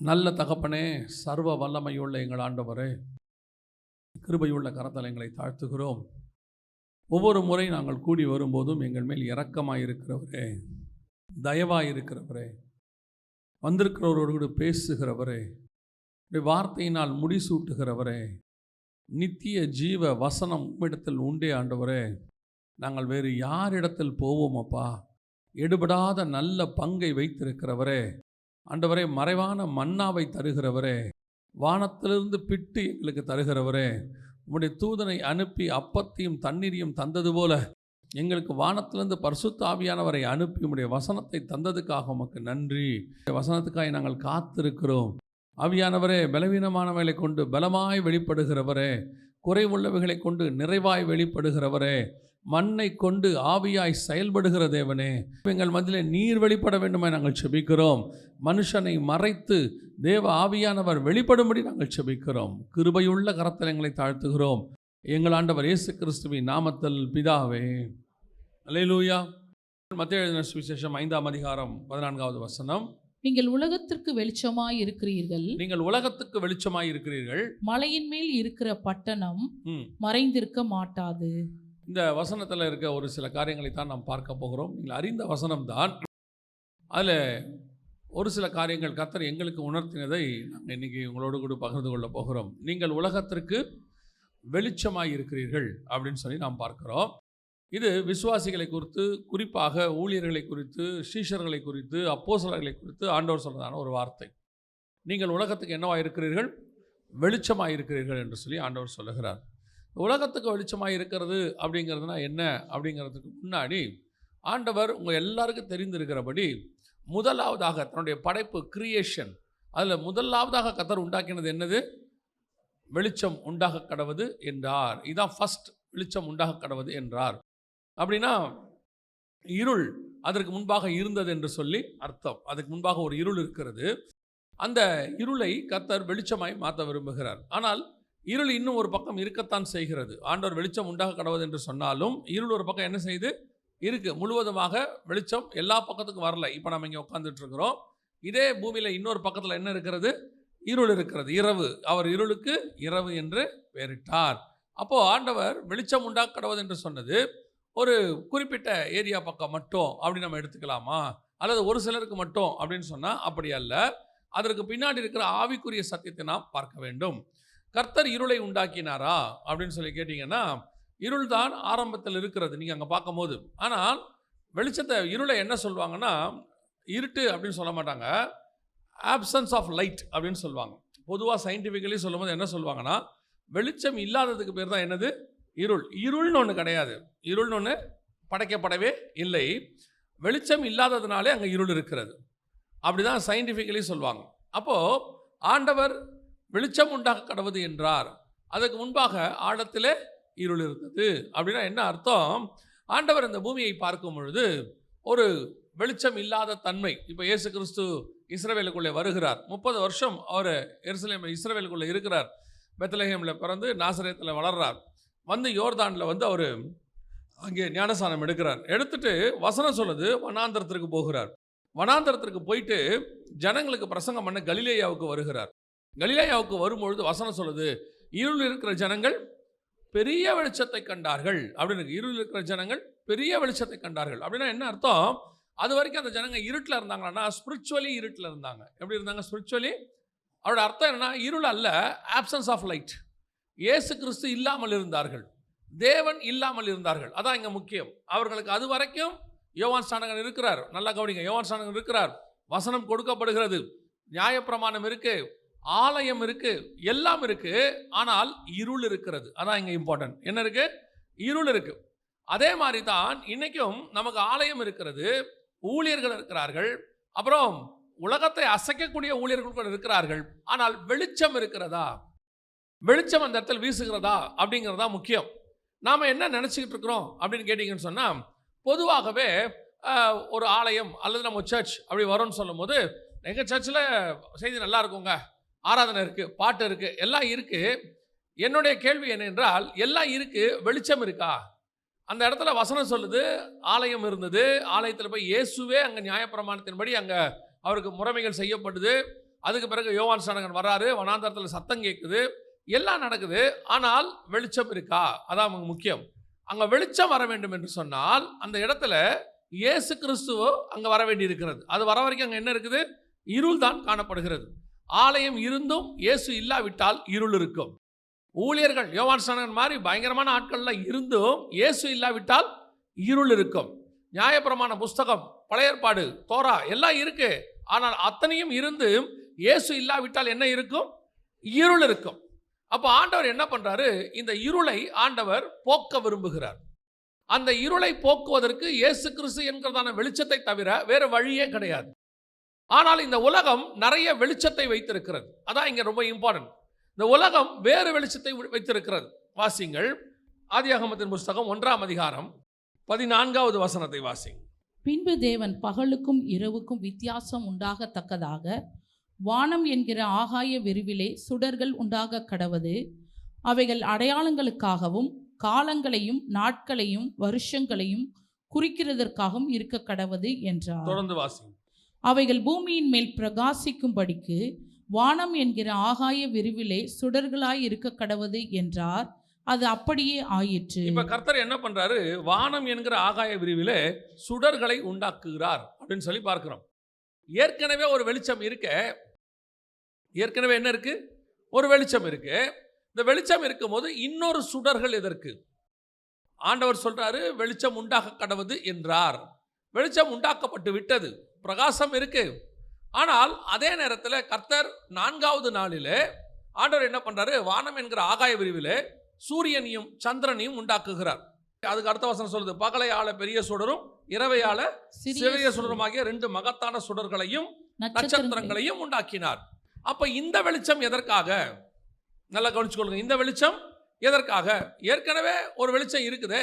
நல்ல தகப்பனே, சர்வ வல்லமையுள்ள எங்கள் ஆண்டவரே, கிருபையுள்ள கரத்தில் எங்களை தாழ்த்துகிறோம். ஒவ்வொரு முறை நாங்கள் கூடி வரும்போதும் எங்கள் மேல் இரக்கமாயிருக்கிறவரே, தயவாயிருக்கிறவரே, வந்திருக்கிறவரோடு பேசுகிறவரே, வார்த்தையினால் முடிசூட்டுகிறவரே, நித்திய ஜீவ வசனம் உம்மிடத்தில் உண்டே ஆண்டவரே. நாங்கள் வேறு யாரிடத்தில் போவோம் அப்பா? எடுபடாத நல்ல பங்கை வைத்திருக்கிறவரே ஆண்டவரே, மறைவான மன்னாவை தருகிறவரே, வானத்திலிருந்து பிட்டு எங்களுக்கு தருகிறவரே, உம்முடைய தூதனை அனுப்பி அப்பத்தையும் தண்ணீரையும் தந்தது போல எங்களுக்கு வானத்திலிருந்து பரிசுத்த ஆவியானவரை அனுப்பி உம்முடைய வசனத்தை தந்ததுக்காக உமக்கு நன்றி. வசனத்துக்காக நாங்கள் காத்திருக்கிறோம். ஆவியானவரே, பலவீனமானவைகளை கொண்டு பலமாய் வெளிப்படுகிறவரே, குறைவுள்ளவைகளை கொண்டு நிறைவாய் வெளிப்படுகிறவரே, மண்ணை கொண்டு ஆவியாய் செயல்படுகிற தேவனே, எங்கள் மத்தியிலே நீர் வெளிப்பட வேண்டுமே நாங்கள் செபிக்கிறோம். மனுஷனை மறைத்து தேவ ஆவியானவர் வெளிப்படும்படி நாங்கள் செபிக்கிறோம். கிருபையுள்ள கரத்தில் எங்களை தாழ்த்துகிறோம். எங்கள் ஆண்டவர் இயேசு கிறிஸ்துவின் நாமத்தில் பிதாவே, அல்லேலூயா. மத்தேயு எழுதின சுவிசேஷம் 5ஆம் அதிகாரம் 14வது வசனம். நீங்கள் உலகத்திற்கு வெளிச்சமாய் இருக்கிறீர்கள். நீங்கள் உலகத்துக்கு வெளிச்சமாய் இருக்கிறீர்கள். மலையின் மேல் இருக்கிற பட்டணம் மறைந்திருக்க மாட்டாது. இந்த வசனத்தில் இருக்க ஒரு சில காரியங்களை தான் நாம் பார்க்க போகிறோம். நீங்கள் அறிந்த வசனம்தான். அதில் ஒரு சில காரியங்கள் கர்த்தர் எங்களுக்கு உணர்த்தினதை நாங்கள் இன்றைக்கி உங்களோடு கூட பகிர்ந்து கொள்ள போகிறோம். நீங்கள் உலகத்திற்கு வெளிச்சமாய் இருக்கிறீர்கள் அப்படின்னு சொல்லி நாம் பார்க்குறோம். இது விசுவாசிகளை குறித்து, குறிப்பாக ஊழியர்களை குறித்து, சீஷர்களை குறித்து, அப்போஸ்தலர்களை குறித்து ஆண்டவர் சொல்றதான ஒரு வார்த்தை. நீங்கள் உலகத்துக்கு என்னவாக இருக்கிறீர்கள்? வெளிச்சமாக இருக்கிறீர்கள் என்று சொல்லி ஆண்டவர் சொல்லுகிறார். உலகத்துக்கு வெளிச்சமாக இருக்கிறது அப்படிங்கிறதுனா என்ன அப்படிங்கிறதுக்கு முன்னாடி ஆண்டவர் உங்கள் எல்லாருக்கும் தெரிந்திருக்கிறபடி முதலாவதாக தன்னுடைய படைப்பு கிரியேஷன், அதில் முதலாவதாக கர்த்தர் உண்டாக்கினது என்னது? வெளிச்சம் உண்டாக கடவது என்றார். இதுதான் ஃபர்ஸ்ட், வெளிச்சம் உண்டாக கடவது என்றார். அப்படின்னா இருள் அதற்கு முன்பாக இருந்தது என்று சொல்லி அர்த்தம். அதுக்கு முன்பாக ஒரு இருள் இருக்கிறது. அந்த இருளை கர்த்தர் வெளிச்சமாய் மாற்ற விரும்புகிறார். ஆனால் இருள் இன்னும் ஒரு பக்கம் இருக்கத்தான் செய்கிறது. ஆண்டவர் வெளிச்சம் உண்டாக கடவுது என்று சொன்னாலும் இருள் ஒரு பக்கம் என்ன செய்து இருக்கு. முழுவதுமாக வெளிச்சம் எல்லா பக்கத்துக்கும் வரல. இப்போ நம்ம இங்கே உட்காந்துட்டு இருக்கிறோம். இதே பூமியில் இன்னொரு பக்கத்தில் என்ன இருக்கிறது? இருள் இருக்கிறது, இரவு. அவர் இருளுக்கு இரவு என்று பெயரிட்டார். அப்போது ஆண்டவர் வெளிச்சம் உண்டாக கடவுது என்று சொன்னது ஒரு குறிப்பிட்ட ஏரியா பக்கம் மட்டும் அப்படி நம்ம எடுத்துக்கலாமா? அல்லது ஒரு சிலருக்கு மட்டும் அப்படின்னு சொன்னால் அப்படி அல்ல. அதற்கு பின்னாடி இருக்கிற ஆவிக்குரிய சத்தியத்தை நாம் பார்க்க வேண்டும். கர்த்தர் இருளை உண்டாக்கினாரா அப்படின்னு சொல்லி கேட்டிங்கன்னா, இருள் தான் ஆரம்பத்தில் இருக்கிறது நீங்கள் அங்கே பார்க்கும்போது. ஆனால் வெளிச்சத்தை, இருளை என்ன சொல்லுவாங்கன்னா, இருட்டு அப்படின்னு சொல்ல மாட்டாங்க, ஆப்சன்ஸ் ஆஃப் லைட் அப்படின்னு சொல்லுவாங்க. பொதுவாக சயின்டிஃபிக்கலி சொல்லும்போது என்ன சொல்லுவாங்கன்னா, வெளிச்சம் இல்லாததுக்கு பேர் தான் என்னது? இருள். இருள்னு ஒன்று கிடையாது. இருள்னு ஒன்று படைக்கப்படவே இல்லை. வெளிச்சம் இல்லாததுனாலே அங்கே இருள் இருக்கிறது. அப்படி தான் சயின்டிஃபிக்கலி சொல்லுவாங்க. அப்போது ஆண்டவர் வெளிச்சம் உண்டாக கடவுது என்றார். அதுக்கு முன்பாக ஆழத்திலே இருள் இருந்தது. அப்படின்னா என்ன அர்த்தம்? ஆண்டவர் இந்த பூமியை பார்க்கும் பொழுது ஒரு வெளிச்சம் இல்லாத தன்மை. இப்போ இயேசு கிறிஸ்து இஸ்ரவேலுக்குள்ளே வருகிறார். 30 வருஷம் அவர் இஸ்ரவேலுக்குள்ளே இருக்கிறார். பெத்லகேமில் பிறந்து நாசரேத்தில் வளர்றார். வந்து யோர்தானில் வந்து அவர் அங்கே ஞானஸ்நானம் எடுக்கிறார். எடுத்துட்டு வசனம் சொல்லுது வனாந்தரத்திற்கு போகிறார். வனாந்தரத்திற்கு போயிட்டு ஜனங்களுக்கு பிரசங்கம் பண்ண கலிலேயாவுக்கு வருகிறார். கலிலேயாவுக்கு வரும்பொழுது வசனம் சொல்லுது, இருள் இருக்கிற ஜனங்கள் பெரிய வெளிச்சத்தை கண்டார்கள் அப்படின்னு. இருள் இருக்கிற ஜனங்கள் பெரிய வெளிச்சத்தை கண்டார்கள் அப்படின்னா என்ன அர்த்தம்? அது வரைக்கும் அந்த ஜனங்கள் இருட்டில் இருந்தாங்கன்னா ஸ்பிரிச்சுவலி இருட்டில் இருந்தாங்க. எப்படி இருந்தாங்க? ஸ்பிரிச்சுவலி. அவரோட அர்த்தம் என்னன்னா, இருள் அல்ல, ஆப்சன்ஸ் ஆஃப் லைட். இயேசு கிறிஸ்து இல்லாமல் இருந்தார்கள், தேவன் இல்லாமல் இருந்தார்கள். அதான் இங்கே முக்கியம். அவர்களுக்கு அது வரைக்கும் யோவான் ஸ்நானகன் இருக்கிறார். நல்லா கவனிங்க, யோவான் ஸ்நானகன் இருக்கிறார், வசனம் கொடுக்கப்படுகிறது, நியாயப்பிரமாணம் இருக்கு, ஆலயம் இருக்கு, எல்லாம் இருக்கு. ஆனால் இருள் இருக்கிறது. அதான் இங்கே இம்பார்ட்டன்ட். என்ன இருக்கு? இருள் இருக்கு. அதே மாதிரி தான் இன்னைக்கும் நமக்கு ஆலயம் இருக்கிறது, ஊழியர்கள் இருக்கிறார்கள், அப்புறம் உலகத்தை அசைக்கக்கூடிய ஊழியர்கள் கூட இருக்கிறார்கள். ஆனால் வெளிச்சம் இருக்கிறதா? வெளிச்சம் அந்த இடத்துல வீசுகிறதா அப்படிங்கிறதா முக்கியம். நாம் என்ன நினச்சிக்கிட்டு இருக்கிறோம் அப்படின்னு கேட்டிங்கன்னு சொன்னால், பொதுவாகவே ஒரு ஆலயம் அல்லது நம்ம சர்ச் அப்படி வரும்னு சொல்லும் போது, எங்கள் சர்ச்சில் செய்தி நல்லா இருக்குங்க, ஆராதனை இருக்குது, பாட்டு இருக்குது, எல்லாம் இருக்குது. என்னுடைய கேள்வி என்னென்றால், எல்லாம் இருக்குது, வெளிச்சம் இருக்கா? அந்த இடத்துல வசனம் சொல்லுது ஆலயம் இருந்தது, ஆலயத்தில் போய் இயேசுவே அங்கே நியாயப்பிரமாணத்தின்படி அங்கே அவருக்கு முறைமைகள் செய்யப்படுது, அதுக்கு பிறகு யோவான் ஸ்நானகன் வர்றாரு, வனாந்தரத்தில் சத்தம் கேட்குது, எல்லாம் நடக்குது. ஆனால் வெளிச்சம் இருக்கா? அதான் நமக்கு முக்கியம். அங்கே வெளிச்சம் வர வேண்டும் என்று சொன்னால் அந்த இடத்துல இயேசு கிறிஸ்துவோ அங்கே வர வேண்டி இருக்கிறது. அது வர வரைக்கும் அங்கே என்ன இருக்குது? இருள் தான் காணப்படுகிறது. ஆலயம் இருந்தும் இயேசு இல்லாவிட்டால் இருள் இருக்கும். ஊழியர்கள் யோவான் ஸ்நானகன் மாதிரி பயங்கரமான ஆட்கள்லாம் இருந்தும் இயேசு இல்லாவிட்டால் இருள் இருக்கும். நியாயப்பிரமாண புஸ்தகம், பழைய ஏற்பாடு, தோரா எல்லாம் இருக்கு. ஆனால் அத்தனையும் இருந்து இயேசு இல்லாவிட்டால் என்ன இருக்கும்? இருள் இருக்கும். அப்போ ஆண்டவர் என்ன பண்றாரு? இந்த இருளை ஆண்டவர் போக்க விரும்புகிறார். அந்த இருளை போக்குவதற்கு இயேசு கிறிஸ்து என்கிறதான வெளிச்சத்தை தவிர வேறு வழியே கிடையாது. ஆனால் இந்த உலகம் நிறைய வெளிச்சத்தை வைத்திருக்கிறது. அதான் இங்க ரொம்ப இம்பார்ட்டன்ட். இந்த உலகம் வேறு வெளிச்சத்தை வைத்திருக்கிறது. வாசிங்கள், ஆதியாகமத்தின் புஸ்தகம் 1ஆம் அதிகாரம் 14வது வசனத்தை வாசிங்க. பின்பு தேவன் பகலுக்கும் இரவுக்கும் வித்தியாசம் உண்டாகத்தக்கதாக வானம் என்கிற ஆகாய விரிவிலே சுடர்கள் உண்டாக கடவது, அவைகள் அடையாளங்களுக்காகவும் காலங்களையும் நாட்களையும் வருஷங்களையும் குறிக்கிறதற்காகவும் இருக்க கடவது என்றார். தொடர்ந்து வாசிங்க. அவைகள் பூமியின் மேல் பிரகாசிக்கும்படிக்கு வானம் என்கிற ஆகாய விரிவிலே சுடர்களாய் இருக்க கடவது என்றார். அது அப்படியே ஆயிற்று. இப்ப கர்த்தர் என்ன பண்றாரு? வானம் என்கிற ஆகாய விரிவிலே சுடர்களை உண்டாக்குகிறார் அப்படின்னு சொல்லி பார்க்கிறோம். ஏற்கனவே ஒரு வெளிச்சம் இருக்க, ஏற்கனவே என்ன இருக்கு? ஒரு வெளிச்சம் இருக்கு. இந்த வெளிச்சம் இருக்கும் போது இன்னொரு சுடர்கள் எதற்கு? ஆண்டவர் சொல்றாரு வெளிச்சம் உண்டாக கடவது என்றார். வெளிச்சம் உண்டாக்கப்பட்டு விட்டது, பிரகாசம் இருக்கு. ஆனால் அதே நேரத்தில் கர்த்தர் 4வது நாளிலே ஆண்டவர் என்ன பண்றாரு? வானம் என்கிற ஆகாய விரிவிலே சூரியனையும் சந்திரனையும் உண்டாக்குகிறார். அதுக்கு அடுத்த வசனம் சொல்லுது, பகலை ஆள பெரிய சுடரும் இரவை ஆள சிறிய சுடருமாகிய 2 மகத்தான சுடர்களையும் நட்சத்திரங்களையும் உண்டாக்கினார். அப்ப இந்த வெளிச்சம் எதற்காக? நல்லா கவனிச்சுக்கொள்ளுங்க. இந்த வெளிச்சம் எதற்காக? ஏற்கனவே ஒரு வெளிச்சம் இருக்குதே,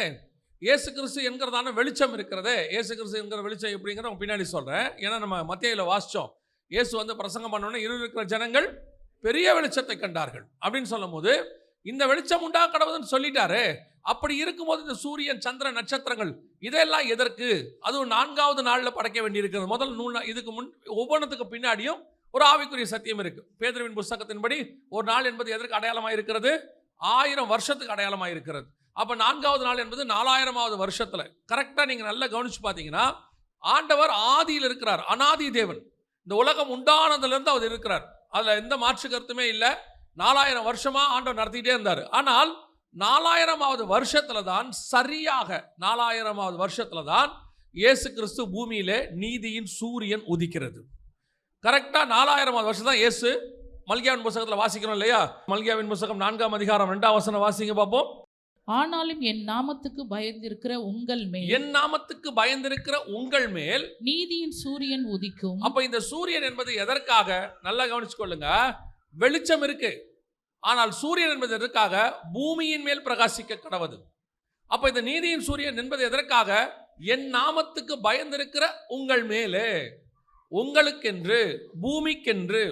இயேசு கிறிஸ்து என்கிறதான வெளிச்சம் இருக்கிறதே. இயேசு கிறிஸ்து என்கிற வெளிச்சம் எப்படிங்கிற பின்னாடி சொல்றேன். ஏன்னா நம்ம மத்தேயுல வாசிச்சோம், இயேசு வந்து பிரசங்கம் பண்ணோன்னே இருள் இருக்கிற ஜனங்கள் பெரிய வெளிச்சத்தை கண்டார்கள் அப்படின்னு சொல்லும் போது இந்த வெளிச்சம் உண்டாக கடவுதுன்னு சொல்லிட்டாரு. அப்படி இருக்கும்போது இந்த சூரியன் சந்திரன் நட்சத்திரங்கள் இதெல்லாம் எதற்கு? அதுவும் 4வது நாளில் படைக்க வேண்டியிருக்கிறது. முதல் நூல் இதுக்கு முன் ஒவ்வொன்றுத்துக்கு பின்னாடியும் ஒரு ஆவிக்குரிய சத்தியம் இருக்கு. பேதுருவின் புஸ்தகத்தின்படி ஒரு நாள் என்பது எதற்கு அடையாளமாக இருக்கிறது? 1000 வருஷத்துக்கு அடையாளமாக இருக்கிறது. அப்ப 4வது நாள் என்பது 4000வது வருஷத்துல. கரெக்டா நீங்க நல்லா கவனிச்சு பார்த்தீங்கன்னா ஆண்டவர் ஆதியில் இருக்கிறார், அனாதி தேவன். இந்த உலகம் உண்டானதுலேருந்து அவர் இருக்கிறார், அதுல எந்த மாற்று கருத்துமே இல்லை. 4000 வருஷமா ஆண்டவர் நடத்திட்டே இருந்தார். ஆனால் 4000வது வருஷத்துல தான், சரியாக 4000வது வருஷத்துல தான் இயேசு கிறிஸ்து பூமியிலே நீதியின் சூரியன் உதிக்கிறது. கரெக்டா 4000வது வருஷம் தான் இயேசு. மல்கியாவின் புஸ்தகத்தில் வாசிக்கிறோம் இல்லையா? மல்கியாவின் புஸ்தகம் 4ஆம் அதிகாரம் 2ஆம் வசனம் வாசிங்க பார்ப்போம். ஆனாலும் என் நாமத்துக்கு பயந்திருக்கிற உங்கள் மேல், என் நாமத்துக்கு பயந்திருக்கிற உங்கள் மேல் நீதியின் சூரியன் உதிக்கும். அப்ப இந்த சூரியன் என்பது எதற்காக? நல்லா கவனிச்சு கொள்ளுங்க. வெளிச்சம் இருக்கு, ஆனால் சூரியன் என்பது எதற்காக? பூமியின் மேல் பிரகாசிக்க கடவது. அப்ப இந்த நீதியின் சூரியன் என்பது எதற்காக? என் நாமத்துக்கு பயந்திருக்கிற உங்கள் மேலே, உங்களுக்கென்று, பூமிக்கென்று.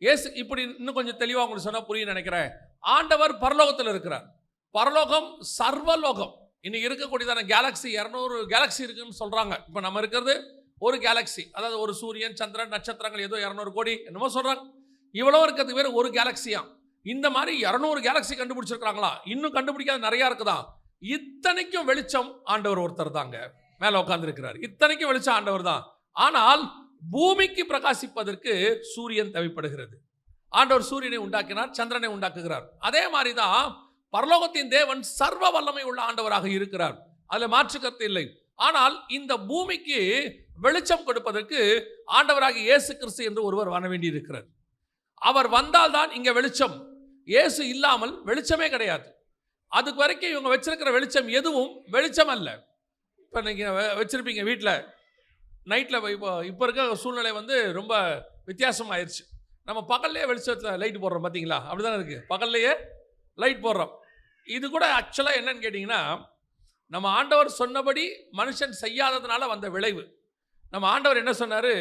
ஏசு இப்படி இன்னும் கொஞ்சம் தெளிவாக உங்களுக்கு சொன்னா புரியும் நினைக்கிறேன். ஆண்டவர் பரலோகத்தில் இருக்கிறார். பரலோகம் சர்வலோகம். இன்னைக்கு இருக்கக்கூடியதான கேலக்சி 200 கேலக்சி இருக்குன்னு சொல்றாங்க. இப்ப நம்ம இருக்கிறது ஒரு கேலக்சி, அதாவது ஒரு சூரியன் சந்திரன் நட்சத்திரங்கள் ஏதோ 200 கோடி என்னமோ சொல்றாங்க. இவ்வளவு இருக்கிறதுக்கு வேறு ஒரு கேலக்சியா. இந்த மாதிரி 200 கேலக்சி கண்டுபிடிச்சிருக்காங்களா? இன்னும் கண்டுபிடிக்காத நிறைய இருக்குதான். இத்தனைக்கும் வெளிச்சம் ஆண்டவர் ஒருத்தர் தாங்க மேல உட்கார்ந்து இருக்கிறார். இத்தனைக்கும் வெளிச்சம் ஆண்டவர் தான். ஆனால் பூமிக்கு பிரகாசிப்பதற்கு சூரியன் தேவைப்படுகிறது. ஆண்டவர் சூரியனை உண்டாக்கினார், சந்திரனை உண்டாக்குகிறார். அதே மாதிரிதான் பரலோகத்தின் தேவன் சர்வ வல்லமை உள்ள ஆண்டவராக இருக்கிறார், அதுல மாற்று கருத்து இல்லை. ஆனால் இந்த பூமிக்கு வெளிச்சம் கொடுப்பதற்கு ஆண்டவராக இயேசு கிறிஸ்து என்று ஒருவர் வர வேண்டி இருக்கிறார். அவர் வந்தால்தான் இங்க வெளிச்சம். இயேசு இல்லாமல் வெளிச்சமே கிடையாது. அதுக்கு வரைக்கும் இவங்க வச்சிருக்கிற வெளிச்சம் எதுவும் வெளிச்சம் அல்ல. இப்போ நீங்கள் வச்சிருப்பீங்க வீட்டில் நைட்டில், இப்போ இருக்க சூழ்நிலை வந்து ரொம்ப வித்தியாசமாயிருச்சு. நம்ம பகல்லையே வெளிச்சத்தில் லைட் போடுறோம் பார்த்தீங்களா? அப்படி தானே இருக்குது, பகல்லையே லைட் போடுறோம். இது கூட ஆக்சுவலாக என்னன்னு கேட்டிங்கன்னா, நம்ம ஆண்டவர் சொன்னபடி மனுஷன் செய்யாததுனால வந்த விளைவு. நம்ம ஆண்டவர் என்ன சொன்னார்?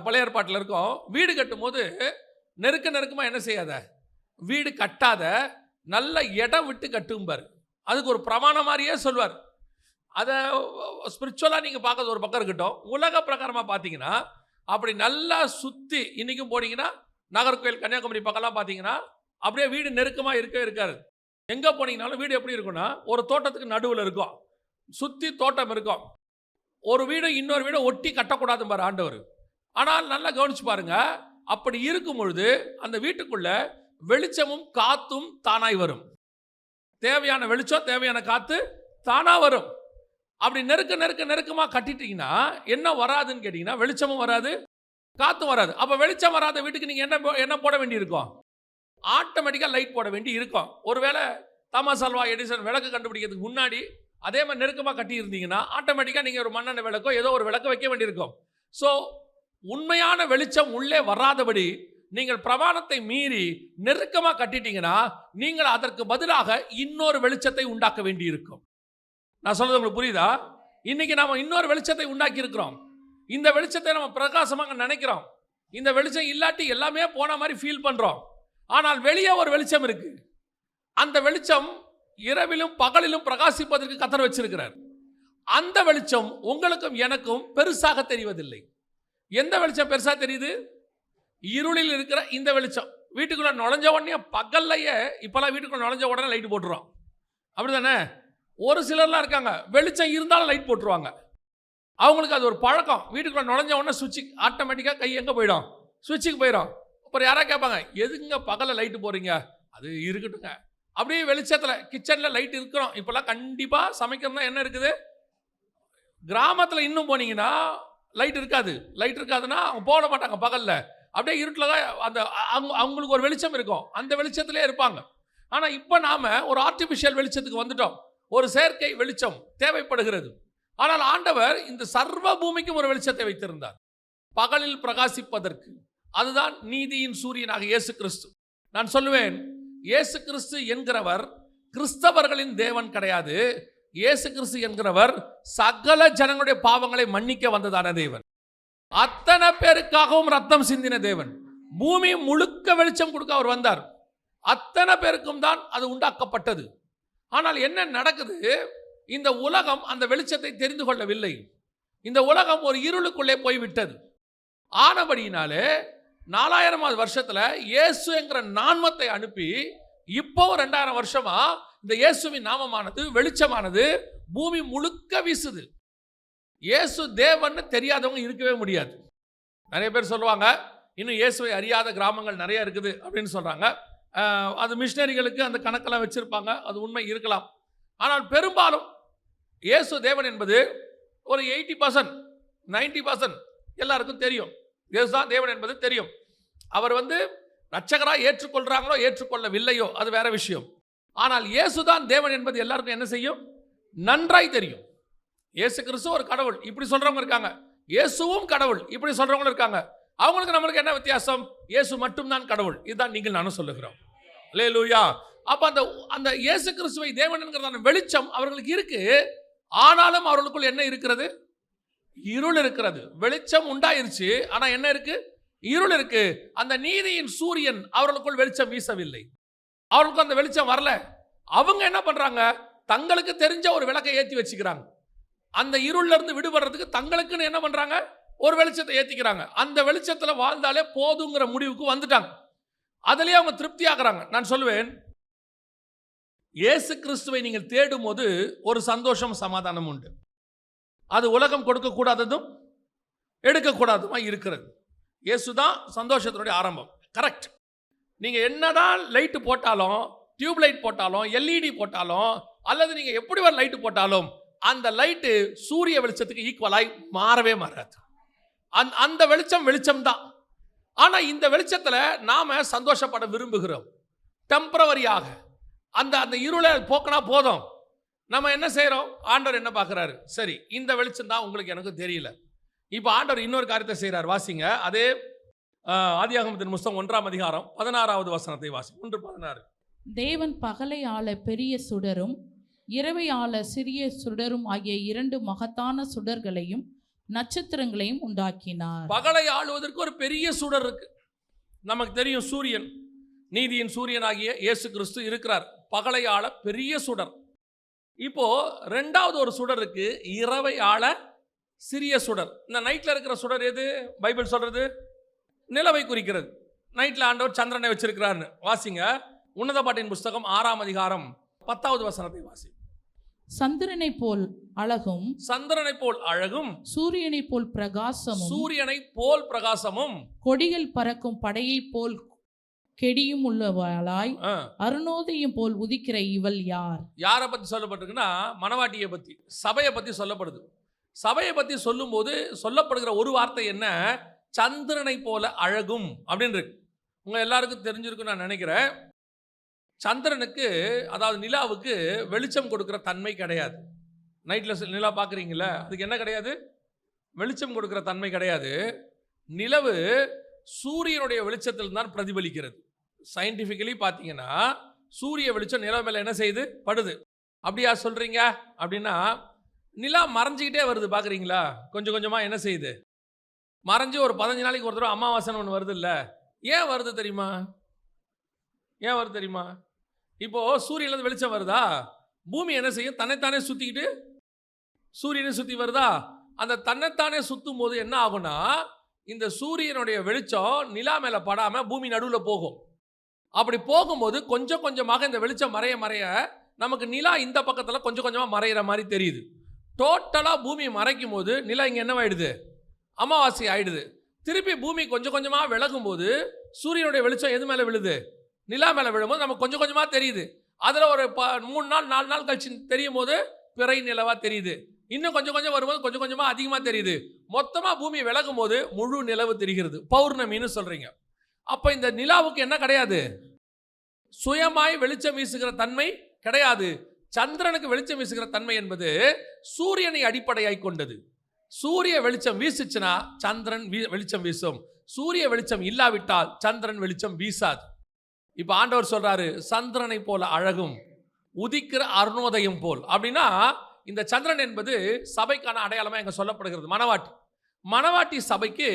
பழைய ஏற்பாட்டில் இருக்கோம், வீடு கட்டும் போது நெருக்கமாக என்ன செய்யாத, வீடு கட்டாத, நல்ல இடம் விட்டு கட்டும்பார். அதுக்கு ஒரு பிரமாணம் மாதிரியே சொல்வார். அதை ஸ்பிரிச்சுவலாக நீங்கள் பார்க்கறது ஒரு பக்கம் இருக்கட்டும், உலக பிரகாரமாக பார்த்தீங்கன்னா அப்படி நல்லா சுற்றி இன்றைக்கும் போனீங்கன்னா நாகர்கோவில் கன்னியாகுமரி பக்கம்லாம் பார்த்தீங்கன்னா அப்படியே வீடு நெருக்கமாக இருக்கவே இருக்காது. எங்கே போனீங்கனாலும் வீடு எப்படி இருக்குன்னா ஒரு தோட்டத்துக்கு நடுவில் இருக்கும், சுற்றி தோட்டம் இருக்கும். ஒரு வீடு இன்னொரு வீடை ஒட்டி கட்டக்கூடாது பாரு ஆண்டவர். ஆனால் நல்லா கவனிச்சு பாருங்க, அப்படி இருக்கும் பொழுது அந்த வீட்டுக்குள்ள வெளிச்சமும் காத்தும் தானாய் வரும். தேவையான வெளிச்சம் தேவையான காத்து தானா வரும். அப்படி நெருக்கமாக கட்டிட்டீங்கன்னா என்ன வராதுன்னு கேட்டீங்கன்னா வெளிச்சமும் வராது காத்தும் வராது. அப்போ வெளிச்சம் வராத வீட்டுக்கு நீங்கள் என்ன போட வேண்டி இருக்கும்? ஆட்டோமேட்டிக்காக லைட் போட வேண்டி இருக்கும். ஒருவேளை தாமஸ் ஆல்வா எடிசன் விளக்கு கண்டுபிடிக்கிறதுக்கு முன்னாடி அதே மாதிரி நெருக்கமாக கட்டியிருந்தீங்கன்னா ஆட்டோமேட்டிக்காக நீங்கள் ஒரு மண்ணெண்ணெய் விளக்கோ ஏதோ ஒரு விளக்கு வைக்க வேண்டியிருக்கும். ஸோ உண்மையான வெளிச்சம் உள்ளே வராதபடி நீங்கள் பிரமாணத்தை மீறி நெருக்கமாக கட்டிட்டீங்கன்னா நீங்கள் அதற்கு பதிலாக இன்னொரு வெளிச்சத்தை உண்டாக்க வேண்டி இருக்கும். நான் சொல்றது உங்களுக்கு புரியுதா? இன்னைக்கு நாம இன்னொரு வெளிச்சத்தை உண்டாக்கி இருக்கிறோம். இந்த வெளிச்சத்தை நம்ம பிரகாசமாக நினைக்கிறோம். இந்த வெளிச்சம் இல்லாட்டி எல்லாமே போன மாதிரி ஃபீல் பண்றோம். ஆனால் வெளியே ஒரு வெளிச்சம் இருக்கு. அந்த வெளிச்சம் இரவிலும் பகலிலும் பிரகாசிப்பதற்கு கர்த்தர் வச்சிருக்கிறார். அந்த வெளிச்சம் உங்களுக்கும் எனக்கும் பெருசாக தெரிவதில்லை. எந்த வெளிச்சம் பெருசா தெரியுது? இருளில் இருக்கிற இந்த வெளிச்சம். வீட்டுக்குள்ள நுழைஞ்ச உடனே பகல்லையே இப்பெல்லாம் வீட்டுக்குள்ள நுழைஞ்ச உடனே லைட் போட்டுருவோம், அப்படிதானே? ஒரு சிலர்லாம் இருக்காங்க வெளிச்சம் இருந்தாலும் லைட் போட்டுருவாங்க. அவங்களுக்கு அது ஒரு பழக்கம். வீட்டுக்குள்ள நுழைஞ்ச உடனே சுவிட்சு ஆட்டோமேட்டிக்காக கை எங்கே போயிடும்? சுவிட்சுக்கு போயிடும். அப்புறம் யாராவது கேட்பாங்க, எதுங்க பகலில் லைட்டு போடுறீங்க? அது இருக்கட்டுங்க, அப்படியே வெளிச்சத்தில் கிச்சனில் லைட் இருக்கிறோம். இப்போல்லாம் கண்டிப்பாக சமைக்கிறதுனா என்ன இருக்குது? கிராமத்தில் இன்னும் போனீங்கன்னா லைட் இருக்காது. லைட் இருக்காதுன்னா அவங்க போட மாட்டாங்க பகலில். அப்படியே இருட்டில் தான் அந்த அவங்களுக்கு ஒரு வெளிச்சம் இருக்கும், அந்த வெளிச்சத்திலே இருப்பாங்க. ஆனால் இப்போ நாம் ஒரு ஆர்டிஃபிஷியல் வெளிச்சத்துக்கு வந்துட்டோம். ஒரு செயற்கை வெளிச்சம் தேவைப்படுகிறது. ஆனால் ஆண்டவர் இந்த சர்வ பூமிக்கும் ஒரு வெளிச்சத்தை வைத்திருந்தார், பகலில் பிரகாசிப்பதற்கு. அதுதான் நீதியின் சூரியனாக இயேசு கிறிஸ்து. நான் சொல்லுவேன், இயேசு கிறிஸ்து என்கிறவர் கிறிஸ்தவர்களின் தேவன் கிடையாது. இயேசு கிறிஸ்து என்கிறவர் சகல ஜனங்களுடைய பாவங்களை மன்னிக்க வந்ததான தேவன். அத்தனை பேருக்காகவும் ரத்தம் சிந்தின தேவன். பூமி முழுக்க வெளிச்சம் கொடுக்க அவர் வந்தார். அத்தனை பேருக்கும் தான் அது உண்டாக்கப்பட்டது. ஆனால் என்ன நடக்குது? இந்த உலகம் அந்த வெளிச்சத்தை தெரிந்து கொள்ளவில்லை. இந்த உலகம் ஒரு இருளுக்குள்ளே போய்விட்டது. ஆனபடியினாலே 4000வது வருஷத்துல இயேசு என்கிற நாமத்தை அனுப்பி இப்போ 2000 வருஷமா இந்த இயேசுவின் நாமமானது வெளிச்சமானது பூமி முழுக்க வீசுது. இயேசு தேவன் தெரியாதவங்க இருக்கவே முடியாது. நிறைய பேர் சொல்லுவாங்க, இன்னும் இயேசுவை அறியாத கிராமங்கள் நிறைய இருக்குது அப்படின்னு சொல்றாங்க. அது மிஷினரிகளுக்கு அந்த கணக்கெல்லாம் வச்சிருப்பாங்க, அது உண்மை இருக்கலாம். ஆனால் பெரும்பாலும் இயேசு தேவன் என்பது ஒரு 80% 90% எல்லாருக்கும் தெரியும். இயேசு தான் தேவன் என்பது தெரியும். அவர் ரட்சகராக ஏற்றுக்கொள்றாங்களோ ஏற்றுக்கொள்ளவில்லையோ அது வேற விஷயம். ஆனால் இயேசு தான் தேவன் என்பது எல்லாருக்கும் என்ன செய்யும்? நன்றாய் தெரியும். இயேசு கிறிஸ்து ஒரு கடவுள் இப்படி சொல்றவங்க இருக்காங்க, இயேசுவும் கடவுள் இப்படி சொல்றவங்க இருக்காங்க. அவங்களுக்கு நம்மளுக்கு என்ன வித்தியாசம்? இயேசு மட்டும்தான் கடவுள், இதுதான் நீங்கள் நானும் சொல்லுகிறோம். அல்லேலூயா. அப்ப அந்த இயேசு கிறிஸ்துவை தேவன் என்கிறதான வெளிச்சம் அவர்களுக்கு இருக்கு. ஆனாலும் அவர்களுக்குள் என்ன இருக்கிறது? இருள் இருக்கிறது. வெளிச்சம் உண்டாயிருச்சு, ஆனா என்ன இருக்கு? இருள் இருக்கு. அந்த நீதியின் சூரியன் அவர்களுக்குள் வெளிச்சம் வீசவில்லை. அவர்களுக்கு அந்த வெளிச்சம் வரல. அவங்க என்ன பண்றாங்க? தங்களுக்கு தெரிஞ்ச ஒரு விளக்கை ஏற்றி வச்சுக்கிறாங்க. அந்த இருள்ல இருந்து விடுபடுறதுக்கு தங்களுக்குன்னு என்ன பண்றாங்க? ஒரு வெளிச்சத்தை ஏத்திக்கிறாங்க. அந்த வெளிச்சத்துல வாழ்ந்தாலே போதுங்கிற முடிவுக்கு வந்துட்டாங்க. அதுலயே அவங்க திருப்தி ஆகுறாங்க. நான் சொல்லுவேன், இயேசு கிறிஸ்துவை நீங்கள் தேடும் போது ஒரு சந்தோஷம் சமாதானம் உண்டு. அது உலகம் கொடுக்கக்கூடாததும் எடுக்கக்கூடாதுமா இருக்கிறது. இயேசு தான் சந்தோஷத்தினுடைய ஆரம்பம். கரெக்ட். நீங்கள் என்னதான் லைட்டு போட்டாலும், டியூப் லைட் போட்டாலும், எல்இடி போட்டாலும், அல்லது நீங்கள் எப்படி ஒரு லைட்டு போட்டாலும் அந்த லைட்டு சூரிய வெளிச்சத்துக்கு ஈக்குவலாய் மாறவே மாறாது. அந்த வெளிச்சம் தான். ஆனால் இந்த வெளிச்சத்தில் நாம சந்தோஷப்பட விரும்புகிறோம். டெம்பரவரியாக அந்த இருளை போக்கினா போதும். நம்ம என்ன செய்கிறோம்? ஆண்டவர் என்ன பார்க்குறாரு? சரி, இந்த வெளிச்சம் தான் உங்களுக்கு எனக்கு தெரியல. இப்போ ஆண்டவர் இன்னொரு காரியத்தை செய்கிறார். வாசிங்க. அதே ஆதியாகமத்தின் புத்தகம் 1ஆம் அதிகாரம் 16வது வசனத்தை வாசி. 1:16. தேவன் பகலை ஆள பெரிய சுடரும் இரவை ஆள சிறிய சுடரும் ஆகிய 2 மகத்தான சுடர்களையும் நட்சத்திரங்களையும் உண்டாக்கினார். பகலை ஆளுவதற்கு ஒரு பெரிய சுடர் இருக்கு. நமக்கு தெரியும், சூரியன், நீதியின் சூரியனாகிய இயேசு கிறிஸ்து இருக்கிறார். பகலை ஆள பெரிய சுடர். இப்போ 2வது ஒரு சுடர் இருக்கு, இரவை ஆள சிறிய சுடர். இந்த நைட்டில் இருக்கிற சுடர் எது? பைபிள் சொல்கிறது நிலவை குறிக்கிறது. நைட்டில் ஆண்டவர் சந்திரனை வச்சிருக்கிறார்னு வாசிங்க. உன்னத பாட்டின் புஸ்தகம் 6ஆம் அதிகாரம் 10வது வசனத்தை வாசி. சந்திரனை போல் அழகும், சந்திரனை போல் அழகும், சூரியனை போல் பிரகாசமும், சூரியனை போல் பிரகாசமும், கொடிகள் பறக்கும் படையை போல் கெடியும் உள்ளவளாய் அருணோதயம் போல் உதிக்கிற இவள் யார்? யாரை பத்தி சொல்லப்பட்டிருக்குன்னா மணவாட்டியை பத்தி, சபையை பத்தி சொல்லப்படுது. சபையை பத்தி சொல்லும் போது சொல்லப்படுகிற ஒரு வார்த்தை என்ன? சந்திரனை போல அழகும் அப்படின்னு இருக்கு. உங்க எல்லாருக்கும் தெரிஞ்சிருக்கும் நான் நினைக்கிறேன். சந்திரனுக்கு, அதாவது நிலாவுக்கு வெளிச்சம் கொடுக்கிற தன்மை கிடையாது. நைட்டில் நிலா பார்க்குறீங்களா, அதுக்கு என்ன கிடையாது? வெளிச்சம் கொடுக்கிற தன்மை கிடையாது. நிலவு சூரியனுடைய வெளிச்சத்தில் தான் பிரதிபலிக்கிறது. சயின்டிஃபிக்கலி பார்த்தீங்கன்னா சூரிய வெளிச்சம் நிலவு மேலே என்ன செய்யுது? படுது. அப்படியா சொல்கிறீங்க? அப்படின்னா நிலா மறைஞ்சிக்கிட்டே வருது, பார்க்குறீங்களா? கொஞ்சம் கொஞ்சமாக என்ன செய்யுது? மறைஞ்சு ஒரு 15 நாளைக்கு ஒரு தடவை அமாவாசைன்னு ஒன்று வருது இல்லை? ஏன் வருது தெரியுமா? ஏன் வருது தெரியுமா? இப்போது சூரியன்லேருந்து வெளிச்சம் வருதா, பூமி என்ன செய்யும்? தன்னைத்தானே சுற்றிக்கிட்டு சூரியனை சுற்றி வருதா? அந்த தன்னைத்தானே சுற்றும் போது என்ன ஆகும்னா, இந்த சூரியனுடைய வெளிச்சம் நிலா மேலே படாமல் பூமி நடுவில் போகும். அப்படி போகும்போது கொஞ்சம் கொஞ்சமாக இந்த வெளிச்சம் மறைய மறைய நமக்கு நிலா இந்த பக்கத்தில் கொஞ்சம் கொஞ்சமாக மறையிற மாதிரி தெரியுது. டோட்டலாக பூமி மறைக்கும் போது நிலா இங்கே என்னவாயிடுது? அமாவாசை ஆயிடுது. திருப்பி பூமி கொஞ்சம் கொஞ்சமாக விலகும் போது சூரியனுடைய வெளிச்சம் எது மேலே விழுது? நிலா மேலே விழும்போது நமக்கு கொஞ்சம் கொஞ்சமாக தெரியுது. அதில் ஒரு 3 நாள் 4 நாள் கழிச்சு தெரியும் போது பிறை நிலவாக தெரியுது. இன்னும் கொஞ்சம் கொஞ்சம் வரும்போது கொஞ்சம் கொஞ்சமாக அதிகமாக தெரியுது. மொத்தமாக பூமி விலகும் போது முழு நிலவு தெரிகிறது. பௌர்ணமின்னு சொல்கிறீங்க. அப்போ இந்த நிலாவுக்கு என்ன கிடையாது? சுயமாய் வெளிச்சம் வீசுகிற தன்மை கிடையாது. சந்திரனுக்கு வெளிச்சம் வீசுகிற தன்மை என்பது சூரியனை அடிப்படையாய் கொண்டது. சூரிய வெளிச்சம் வீசுச்சுன்னா சந்திரன் வெளிச்சம் வீசும். சூரிய வெளிச்சம் இல்லாவிட்டால் சந்திரன் வெளிச்சம் வீசாது. இப்போ ஆண்டவர் சொல்றாரு, சந்திரனை போல அழகும், உதிக்கிற அருணோதயம் போல். அப்படின்னா இந்த சந்திரன் என்பது சபைக்கான அடையாளமாக எங்க சொல்லப்படுகிறது. மணவாட்டி, மணவாட்டி சபைக்கு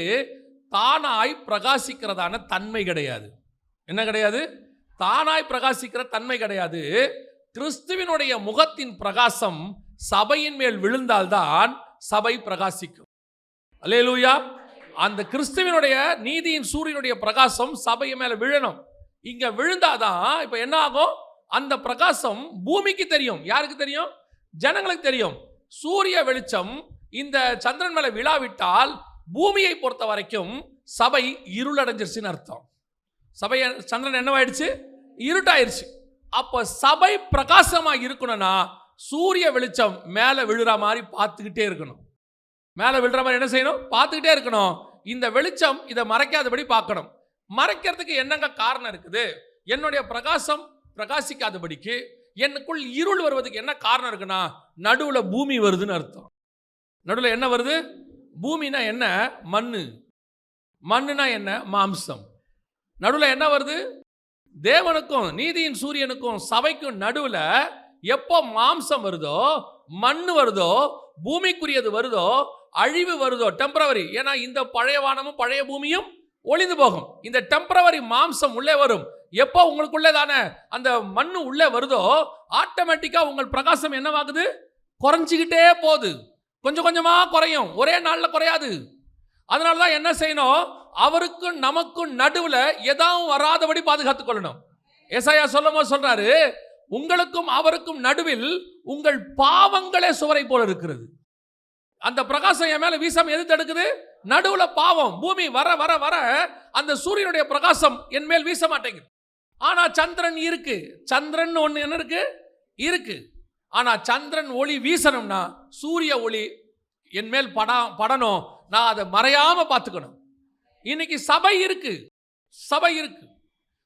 தானாய் பிரகாசிக்கிறதான தன்மை கிடையாது. என்ன கிடையாது? தானாய் பிரகாசிக்கிற தன்மை கிடையாது. கிறிஸ்துவினுடைய முகத்தின் பிரகாசம் சபையின் மேல் விழுந்தால்தான் சபை பிரகாசிக்கும். அல்லேலூயா. அந்த கிறிஸ்துவினுடைய நீதியின் சூரியனுடைய பிரகாசம் சபை மேல விழணும். இங்க விழுந்தாதான் இப்ப என்ன ஆகும்? அந்த பிரகாசம் பூமிக்கு தெரியும். யாருக்கு தெரியும்? ஜனங்களுக்கு தெரியும். சூரிய வெளிச்சம் இந்த சந்திரன் மேல விழாவிட்டால் பூமியை பொறுத்த வரைக்கும் சபை இருளடைஞ்சிருச்சுன்னு அர்த்தம். சபை சந்திரன் என்னவாயிடுச்சு? இருட்டாயிருச்சு. அப்போ சபை பிரகாசமா இருக்கணும்னா சூரிய வெளிச்சம் மேல விழுற மாதிரி பார்த்துக்கிட்டே இருக்கணும். மேல விழுற மாதிரி என்ன செய்யணும்? பார்த்துக்கிட்டே இருக்கணும். இந்த வெளிச்சம் இதை மறைக்காதபடி பார்க்கணும். மறைக்கிறதுக்கு என்னங்க காரணம் இருக்குது? என்னுடைய பிரகாசம் பிரகாசிக்காதபடிக்கு எனக்குள் இருள் வருவதுக்கு என்ன காரணம் இருக்குன்னா, நடுவுல பூமி வருதுன்னு அர்த்தம். நடுவில் என்ன வருது? பூமினா என்ன? மண்ணு. மண்ணுனா என்ன? மாம்சம். நடுவில் என்ன வருது? தேவனுக்கும் நீதியின் சூரியனுக்கும் சபைக்கும் நடுவில் எப்போ மாம்சம் வருதோ, மண்ணு வருதோ, பூமிக்குரியது வருதோ, அழிவு வருதோ, டெம்பரவரி. ஏன்னா இந்த பழைய வானமும் பழைய பூமியும் ஒளிந்து போகும். இந்த டெம்பரவரி மாம்சம் உள்ளே வரும். எப்போ உங்களுக்குள்ளே தானே அந்த மண்ணு உள்ளே வருதோ, ஆட்டோமேட்டிக்காக உங்கள் பிரகாசம் என்னவாகுது? குறைஞ்சிக்கிட்டே போகுது. கொஞ்சம் கொஞ்சமாக குறையும், ஒரே நாளில் குறையாது. அதனால தான் என்ன செய்யணும்? அவருக்கும் நமக்கும் நடுவில் எதாவது வராதபடி பாதுகாத்துக் கொள்ளணும். ஏசாயா சொல்லும்போது சொல்றாரு, உங்களுக்கும் அவருக்கும் நடுவில் உங்கள் பாவங்களே சுவரை போல இருக்கிறது. அந்த பிரகாசம் என் மேல வீசாம எது தடுக்குது? நடுவுல பாவம். பூமி வர வர வர அந்த சூரியனுடைய பிரகாசம் என் மேல் வீச மாட்டேங்குது. ஆனா சந்திரன் இருக்கு. சந்திரன் ஒண்ணு என்ன இருக்கு? இருக்கு. ஆனா சந்திரன் ஒளி வீசணும்னா சூரிய ஒளி என் மேல் படணும். நான் அதை மறையாம பார்த்துக்கணும். இன்னைக்கு சபை இருக்கு, சபை இருக்கு.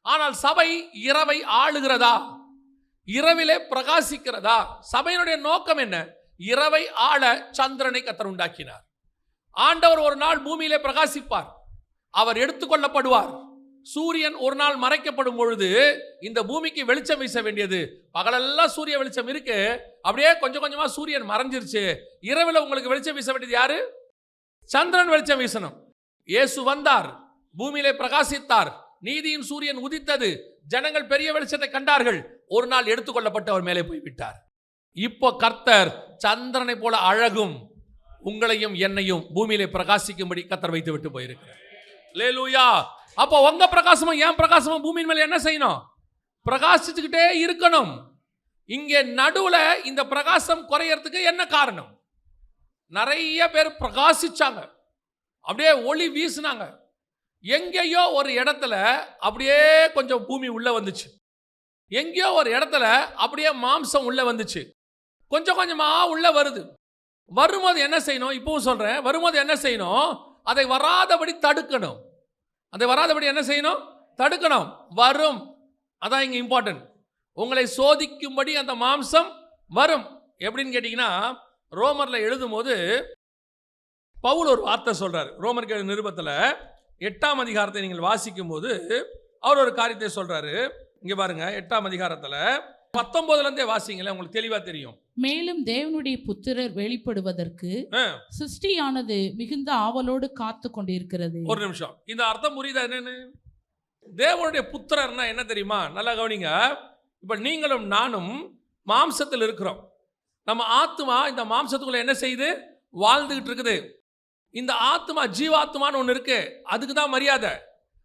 ஆனால் சபை இரவை ஆளுகிறதா? இரவிலே பிரகாசிக்கிறதா? சபையினுடைய நோக்கம் என்ன? இரவை ஆள சந்திரனை கர்த்தர் உண்டாக்கினார். ஆண்டவர் ஒரு நாள் பூமியிலே பிரகாசிப்பார், அவர் எடுத்துக்கொள்ளப்படுவார். சூரியன் ஒரு நாள் மறைக்கப்படும் பொழுது இந்த பூமிக்கு வெளிச்சம் வீச வேண்டியது. பகலெல்லாம் சூரிய வெளிச்சம் இருக்கு, அப்படியே கொஞ்சம் கொஞ்சமா சூரியன் மறைஞ்சிருச்சு. இரவில் உங்களுக்கு வெளிச்சம் வீச வேண்டியது யாரு? சந்திரன் வெளிச்சம் வீசணும். இயேசு வந்தார், பூமியிலே பிரகாசித்தார், நீதியின் சூரியன் உதித்தது, ஜனங்கள் பெரிய வெளிச்சத்தை கண்டார்கள். ஒரு நாள் எடுத்துக்கொள்ளப்பட்டு அவர் மேலே போய்விட்டார். இப்போ கர்த்தர் சந்திரனை போல அழகும், உங்களையும் என்னையும் பூமியிலே பிரகாசிக்கும்படி கர்த்தர் வைத்து விட்டு போயிருக்கிறார். அல்லேலூயா. அப்போ உங்க பிரகாசமும் என் பிரகாசமும் பூமியின் மேல என்ன செய்யணும்? பிரகாசிச்சுக்கிட்டே இருக்கணும். இங்கே நடுவுல இந்த பிரகாசம் குறையறதுக்கு என்ன காரணம்? நிறைய பேர் பிரகாசிச்சாங்க, அப்படியே ஒளி வீசினாங்க. எங்கேயோ ஒரு இடத்துல அப்படியே கொஞ்சம் பூமி உள்ள வந்துச்சு, எங்கேயோ ஒரு இடத்துல அப்படியே மாம்சம் உள்ள வந்துச்சு, கொஞ்சம் கொஞ்சமா உள்ள வருது. வரும்போது என்ன செய்யணும்? இப்பவும் சொல்றேன், வரும்போது என்ன செய்யணும்? அதை வராதபடி தடுக்கணும். அதை வராதபடி என்ன செய்யணும்? தடுக்கணும். வரும், அதான் இங்க இம்பார்ட்டன்ட். உங்களை சோதிக்கும்படி அந்த மாம்சம் வரும். எப்படின்னு கேட்டீங்கன்னா, ரோமர்ல எழுதும் போது பவுல் ஒரு வார்த்தை சொல்றாரு. ரோமருக்கு நிருபத்துல 8ஆம் அதிகாரத்தை நீங்கள் வாசிக்கும் போது அவர் ஒரு காரியத்தை சொல்றாரு. இங்க பாருங்க, 8ஆம் அதிகாரத்துல 19ல இருந்தே வாசிங்களேன், உங்களுக்கு தெளிவா தெரியும். மேலும் தேவனுடைய புத்திரர் வெளிப்படுவதற்கு சிருஷ்டியானது மிகுந்த ஆவலோடு காத்து கொண்டிருக்கிறது. ஒரு நிமிஷம், இந்த அர்த்தம் புரியுதா? என்னன்னு தேவனுடைய புத்திரர்னா என்ன தெரியுமா? நல்லா கவனிங்க. இப்ப நீங்களும் நானும் மாம்சத்தில் இருக்கிறோம். நம்ம ஆத்மா இந்த மாம்சத்துக்குள்ள என்ன செய்யுது? வாழ்ந்துகிட்டு இருக்குது. இந்த ஆத்மா ஜீவாத்மான்னு ஒன்று இருக்கு, அதுக்கு தான் மரியாதை.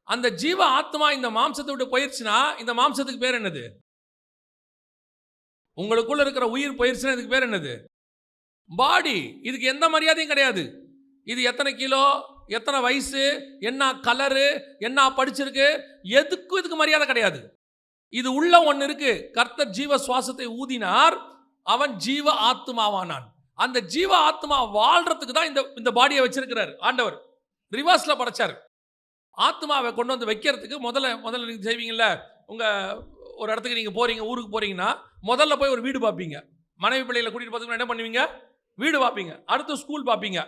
அந்த ஜீவ ஆத்மா இந்த மாம்சத்தை விட்டு போயிடுச்சுன்னா இந்த மாம்சத்துக்கு பேர் என்னது? உங்களுக்குள்ள இருக்கிற உயிர் போயிடுச்சுன்னா இதுக்கு பேர் என்னது? பாடி. இதுக்கு எந்த மரியாதையும் கிடையாது. இது எத்தனை கிலோ, எத்தனை வயசு, என்ன கலரு, என்ன படிச்சிருக்கு, எதுக்கும் இதுக்கு மரியாதை கிடையாது. இது உள்ள ஒன்று இருக்கு. கர்த்தர் ஜீவ சுவாசத்தை ஊதினார், அவன் ஜீவ ஆத்மாவானான். அந்த ஜீவ ஆத்மா வாழ்றதுக்கு தான் இந்த பாடியை வச்சிருக்கிறார் ஆண்டவர். ரிவர்ஸ்ல படைச்சார். ஆத்மாவை கொண்டு வந்து வைக்கிறதுக்கு முதல்ல நீங்க செய்வீங்கல்ல, உங்க ஒரு இடத்துக்கு நீங்க போறீங்க, ஊருக்கு போறீங்கன்னா முதல்ல போய் ஒரு வீடு பார்ப்பீங்க. மனைவி பிள்ளைகளை கூட்டிட்டு போறதுக்கு என்ன பண்ணுவீங்க? வீடு பார்ப்பீங்க. அடுத்து ஸ்கூல் பார்ப்பீங்க.